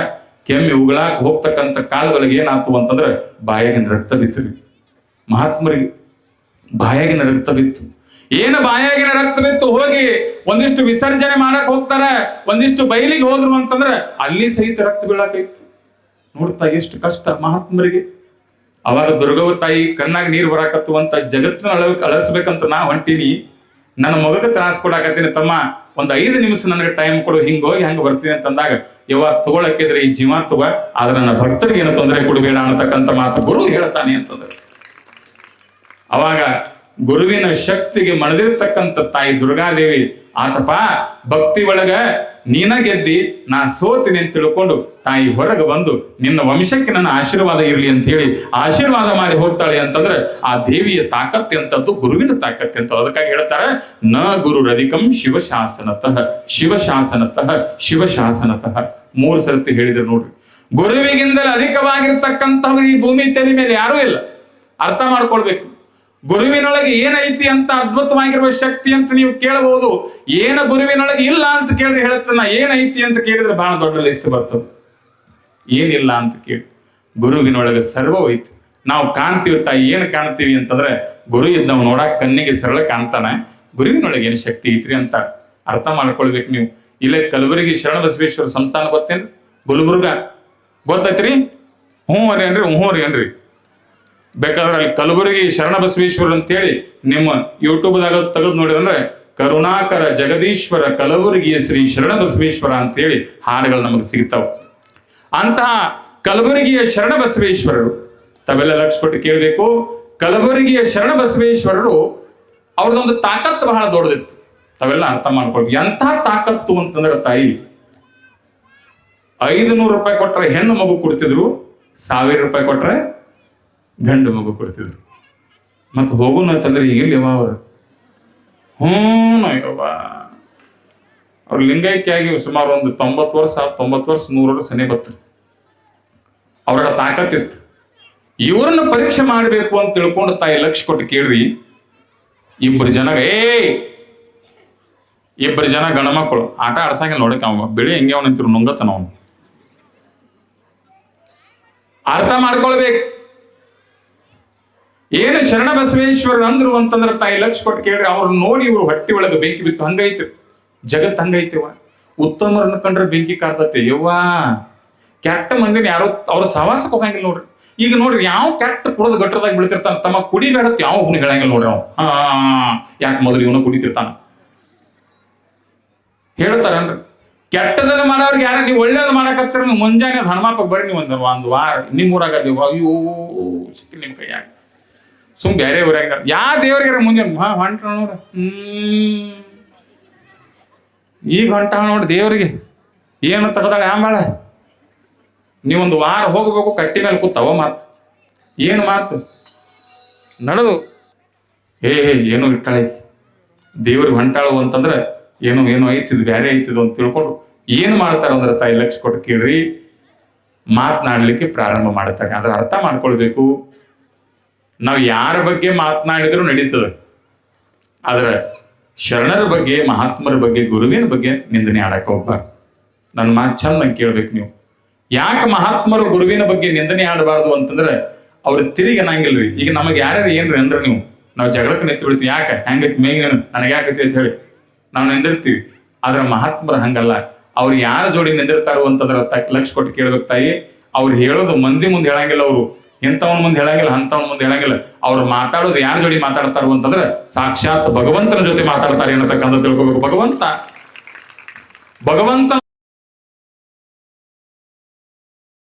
ಕೆಮ್ಮಿ ಉಗಳಾಕ್ ಹೋಗ್ತಕ್ಕಂಥ ಕಾಲದೊಳಗೆ ಏನಾಯ್ತು ಅಂತಂದ್ರೆ ಬಾಯಾಗಿನ ರಕ್ತ ಬಿತ್ತು. ಮಹಾತ್ಮರಿಗೆ ಬಾಯಾಗಿನ ರಕ್ತ ಬಿತ್ತು. ಏನು ಬಾಯಾಗಿನ ರಕ್ತ ಬಿತ್ತು, ಹೋಗಿ ಒಂದಿಷ್ಟು ವಿಸರ್ಜನೆ ಮಾಡಕ್ ಹೋಗ್ತಾರ, ಒಂದಿಷ್ಟು ಬಯಲಿಗೆ ಹೋದ್ರು ಅಂತಂದ್ರೆ ಅಲ್ಲಿ ಸಹಿತ ರಕ್ತ ಬೀಳಾಕೈತಿ. ನೋಡ್ತಾ ಎಷ್ಟು ಕಷ್ಟ ಮಹಾತ್ಮರಿಗೆ. ಅವಾಗ ದುರ್ಗವ ತಾಯಿ ಕಣ್ಣಾಗ ನೀರು ಬರಾಕತ್ತು ಅಂತ ಜಗತ್ತನ್ನ ಅಳಿಸ್ಬೇಕಂತ ನಾ ಹೊಂಟೀನಿ, ನನ್ನ ಮಗಕ್ಕೆ ತ್ರಾಸ್ ಕೊಡಾಕತ್ತೀನಿ ತಮ್ಮ, ಒಂದ್ 5 ನಿಮಿಷ ನನಗೆ ಟೈಮ್ ಕೊಡು, ಹಿಂಗೋಗಿ ಹಂಗ ಬರ್ತೀನಿ ಅಂತಂದಾಗ ಯವ್ವ ತಗೊಳಕ್ಕಿದ್ರೆ ಈ ಜೀವ ತಗೋ, ಆದ್ರೆ ನನ್ನ ಭಕ್ತರಿಗೆ ಏನು ತೊಂದರೆ ಕೊಡಬೇಡ ಅನ್ನತಕ್ಕಂಥ ಮಾತು ಗುರು ಹೇಳ್ತಾನೆ ಅಂತಂದ್ರೆ. ಅವಾಗ ಗುರುವಿನ ಶಕ್ತಿಗೆ ಮಣದಿರ್ತಕ್ಕಂಥ ತಾಯಿ ದುರ್ಗಾದೇವಿ, ಆತಪ ಭಕ್ತಿ ಒಳಗ ನೀನ ಗೆದ್ದಿ, ನಾ ಸೋತೀನಿ ಅಂತ ತಿಳ್ಕೊಂಡು ತಾಯಿ ಹೊರಗೆ ಬಂದು ನಿನ್ನ ವಂಶಕ್ಕೆ ನನ್ನ ಆಶೀರ್ವಾದ ಇರಲಿ ಅಂತ ಹೇಳಿ ಆಶೀರ್ವಾದ ಮಾಡಿ ಹೋಗ್ತಾಳೆ ಅಂತಂದ್ರೆ ಆ ದೇವಿಯ ತಾಕತ್ ಎಂತದ್ದು, ಗುರುವಿನ ತಾಕತ್ ಅಂತ. ಅದಕ್ಕಾಗಿ ಹೇಳ್ತಾರೆ, ನ ಗುರು ರಧಿಕಂ ಶಿವಶಾಸನತಃ ಶಿವಶಾಸನತಃ ಶಿವಶಾಸನತಃ 3 ಸರ್ತಿ ಹೇಳಿದ್ರು ನೋಡ್ರಿ. ಗುರುವಿಗಿಂದಲೇ ಅಧಿಕವಾಗಿರ್ತಕ್ಕಂಥವ್ರು ಈ ಭೂಮಿ ತೆರೆ ಮೇಲೆ ಯಾರೂ ಇಲ್ಲ. ಅರ್ಥ ಮಾಡ್ಕೊಳ್ಬೇಕು. ಗುರುವಿನೊಳಗೆ ಏನೈತಿ ಅಂತ ಅದ್ಭುತವಾಗಿರುವ ಶಕ್ತಿ ಅಂತ ನೀವು ಕೇಳಬಹುದು. ಏನ ಗುರುವಿನೊಳಗೆ ಇಲ್ಲ ಅಂತ ಕೇಳಿ ಹೇಳುತ್ತಾನ, ಏನೈತಿ ಅಂತ ಕೇಳಿದ್ರೆ ಬಹಳ ದೊಡ್ಡ ಲಿಸ್ಟ್ ಬರ್ತದೆ. ಏನಿಲ್ಲ ಅಂತ ಕೇಳಿ, ಗುರುವಿನೊಳಗೆ ಸರ್ವವೈತಿ. ನಾವು ಕಾಣ್ತೀವಿ ತಾಯಿ, ಏನು ಕಾಣ್ತೀವಿ ಅಂತಂದ್ರೆ ಗುರು ಇದ್ದವ್ ನೋಡಕ್ ಕಣ್ಣಿಗೆ ಸರಳ ಕಾಣ್ತಾನೆ, ಗುರುವಿನೊಳಗೆ ಏನು ಶಕ್ತಿ ಐತ್ರಿ ಅಂತ ಅರ್ಥ ಮಾಡ್ಕೊಳ್ಬೇಕು ನೀವು. ಇಲ್ಲೇ ಕಲಬುರಗಿ ಶರಣ ಬಸವೇಶ್ವರ ಸಂಸ್ಥಾನ ಗೊತ್ತೇನ್ರಿ? ಗುಲ್ಬರ್ಗ ಗೊತ್ತೈತ್ರಿ? ಹ್ಞೂ ರೀ ಏನ್ರಿ? ಬೇಕಾದ್ರೆ ಅಲ್ಲಿ ಕಲಬುರಗಿ ಶರಣ ಬಸವೇಶ್ವರ ಅಂತೇಳಿ ನಿಮ್ಮ ಯೂಟ್ಯೂಬ್ದಾಗ ತೆಗೆದು ನೋಡಿದ್ರೆ ಕರುಣಾಕರ ಜಗದೀಶ್ವರ ಕಲಬುರಗಿಯ ಶ್ರೀ ಶರಣ ಬಸವೇಶ್ವರ ಅಂತೇಳಿ ಹಾಡುಗಳು ನಮಗೆ ಸಿಗ್ತಾವ. ಅಂತಹ ಕಲಬುರಗಿಯ ಶರಣ ಬಸವೇಶ್ವರರು ತಾವೆಲ್ಲ ಲಕ್ಷ ಕೊಟ್ಟು ಕೇಳಬೇಕು. ಕಲಬುರಗಿಯ ಶರಣ ಬಸವೇಶ್ವರರು ಅವ್ರದೊಂದು ತಾಕತ್ತು ಬಹಳ ದೊಡ್ಡದಿತ್ತು. ತಾವೆಲ್ಲ ಅರ್ಥ ಮಾಡ್ಕೊಳ್ಬೇಕು. ಎಂಥ ತಾಕತ್ತು ಅಂತಂದ್ರೆ ತಾಯಿ 500 ರೂಪಾಯಿ ಕೊಟ್ರೆ ಹೆಣ್ಣು ಮಗು ಕೊಡ್ತಿದ್ರು, 1000 ರೂಪಾಯಿ ಕೊಟ್ರೆ ಗಂಡು ಮಗು ಕೊಡ್ತಿದ್ರು. ಮತ್ತೆ ಹೋಗುನು ಅಂತಂದ್ರೆ ಇಲ್ಲಿ ಅವರು ಯವ್ವ ಅವ್ರ ಲಿಂಗೈಕ್ಯ ಆಗಿ ಸುಮಾರು ಒಂದು 90 ವರ್ಷ 100 ವರ್ಷ ಸನಿ ಬತ್ತು. ಅವ್ರ ತಾಕತ್ತಿತ್ತು. ಇವ್ರನ್ನ ಪರೀಕ್ಷೆ ಮಾಡಬೇಕು ಅಂತ ತಿಳ್ಕೊಂಡು ತಾಯಿ ಲಕ್ಷ ಕೊಟ್ಟು ಕೇಳ್ರಿ. ಇಬ್ಬರು ಜನ ಗಣಮಕ್ಕಳು ಆಟ ಆಡ್ಸಂಗಿಲ್ಲ ನೋಡಕ್ಕೆ. ಅವ ಬೆಳಿ ಹೆಂಗೆ ಅವನಂತಿರು ನುಂಗತನ ಅವನು. ಅರ್ಥ ಮಾಡ್ಕೊಳ್ಬೇಕು. ಏನು ಶರಣ ಬಸವೇಶ್ವರ ಅಂದ್ರು ಅಂತಂದ್ರೆ ತಾಯಿ ಲಕ್ಷ ಕೊಟ್ಟು ಕೇಳ್ರಿ. ಅವ್ರನ್ನ ನೋಡಿ ಇವ್ರು ಹೊಟ್ಟಿ ಒಳಗೆ ಬೆಂಕಿ ಬಿತ್ತು. ಹಂಗೈತಿ ಜಗತ್, ಹಂಗೈತಿವ. ಉತ್ತಮರನ್ನ ಕಂಡ್ರೆ ಬೆಂಕಿ ಕಾಡ್ತತೆ. ಯವ್ವಾ ಕೆಟ್ಟ ಮಂದಿನ ಯಾರೋ ಅವ್ರ ಸಹವಾಸಕ್ಕೆ ಹೋಗಂಗಿಲ್ಲ ನೋಡ್ರಿ. ಈಗ ನೋಡ್ರಿ, ಯಾವ ಕೆಟ್ಟ ಕುಡದ ಗಟ್ಟರದಾಗ ಬೀಳ್ತಿರ್ತಾನ, ತಮ್ಮ ಕುಡಿಬೇಡತ್ ಯಾವ ಹುಣಿ ಹೇಳಂಗಿಲ್ಲ ನೋಡ್ರಿ. ಅವ್ ಯಾಕೆ ಮೊದಲು ಇವನು ಕುಡಿತಿರ್ತಾನ ಹೇಳ್ತಾರನ್ರಿ. ಕೆಟ್ಟದನ್ನ ಮಾಡೋರ್ಗೆ ಯಾರ ನೀವು ಒಳ್ಳೇದು ಮಾಡಕತ್ತರ, ನೀವು ಮುಂಜಾನೆ ಹನುಮಾಪಕ್ಕೆ ಬರ್ರಿ, ನೀವು ಒಂದು ವಾರ ನಿಮ್ಮೂರಾಗ ಅಯ್ಯೋ ಸಿಕ್ಕಿ ನಿಮ್ ಕೈಯಾಗ ಸುಮ್ ಬೇರೆ ಊರಾಗ ಯಾವ ದೇವ್ರಿಗಾರ ಮುಂಜಾನೆ ಹೊಂಟ ನೋಡ್ರಿ. ಈಗ ಹೊಂಟ ನೋಡ್ರಿ ದೇವ್ರಿಗೆ ಏನು ತಗದಾಳೆ ಆಂಬಾಳ. ನೀವೊಂದು ವಾರ ಹೋಗ್ಬೇಕು, ಕಟ್ಟಿ ಮೇಲೆ ಕೂತವ ಮಾತು ಏನು ಮಾತು ನಡೆದು ಏನೋ ಇಟ್ಟಾಳೆ ದೇವ್ರಿಗೆ ಹೊಂಟಾಳು ಅಂತಂದ್ರೆ ಏನೋ ಐತಿದ್ ಬ್ಯಾರೆ ಐತಿದ್ ಅಂತ ತಿಳ್ಕೊಂಡು ಏನು ಮಾಡ್ತಾರ ಅಂದ್ರೆ ತಾಯಿ ಲಕ್ಷ ಕೊಟ್ಟು ಕೇಳ್ರಿ, ಮಾತನಾಡ್ಲಿಕ್ಕೆ ಪ್ರಾರಂಭ ಮಾಡ್ತಾರೆ. ಅದ್ರ ಅರ್ಥ ಮಾಡ್ಕೊಳ್ಬೇಕು. ನಾವು ಯಾರ ಬಗ್ಗೆ ಮಾತನಾಡಿದ್ರು ನಡೀತದೆ, ಆದ್ರೆ ಶರಣರ ಬಗ್ಗೆ, ಮಹಾತ್ಮರ ಬಗ್ಗೆ, ಗುರುವಿನ ಬಗ್ಗೆ ನಿಂದನೆ ಆಡಕ್ಕೆ ಹೋಗ್ಬಾರ್ದು. ನನ್ನ ಮಾತು ಚಂದಂಗೆ ಕೇಳ್ಬೇಕು ನೀವು. ಯಾಕೆ ಮಹಾತ್ಮರು ಗುರುವಿನ ಬಗ್ಗೆ ನಿಂದನೆ ಆಡಬಾರ್ದು ಅಂತಂದ್ರೆ ಅವ್ರ ತಿರುಗಿ ಅನ್ನಂಗಿಲ್ರಿ. ಈಗ ನಮಗೆ ಯಾರ್ಯಾರು ಏನ್ರಿ ಅಂದ್ರೆ ನಾವು ಜಗಳಕ್ಕೆ ನಿಂತು ಬಿಡ್ತೀವಿ. ಯಾಕೆ ಹೆಂಗೈತಿ ಮೇಗಿನ ನನಗೆ ಯಾಕೈತಿ ಅಂತ ಹೇಳಿ ನಾವು ನಿಂದಿರ್ತೀವಿ. ಆದ್ರೆ ಮಹಾತ್ಮರು ಹಂಗಲ್ಲ. ಅವ್ರು ಯಾರ ಜೋಡಿ ನಿಂದಿರ್ತಾರೋ ಅಂತಂದ್ರೆ ಲಕ್ಷ ಕೊಟ್ಟು ಕೇಳ್ಬೇಕು ತಾಯಿ. ಅವ್ರು ಹೇಳೋದು ಮಂದಿ ಮುಂದೆ ಹೇಳಂಗಿಲ್ಲ, ಅವರು ಇಂಥವನ್ ಮುಂದೆ ಹೇಳಂಗಿಲ್ಲ, ಅಂಥವನ್ ಮುಂದೆ ಹೇಳಂಗಿಲ್ಲ. ಅವ್ರು ಮಾತಾಡೋದು ಯಾರ ಜೋಡಿ ಮಾತಾಡ್ತಾರೋ ಅಂತಂದ್ರೆ ಸಾಕ್ಷಾತ್ ಭಗವಂತನ ಜೊತೆ ಮಾತಾಡ್ತಾರೆ ಅನ್ನತಕ್ಕಂಥ ತಿಳ್ಕೋಬೇಕು. ಭಗವಂತ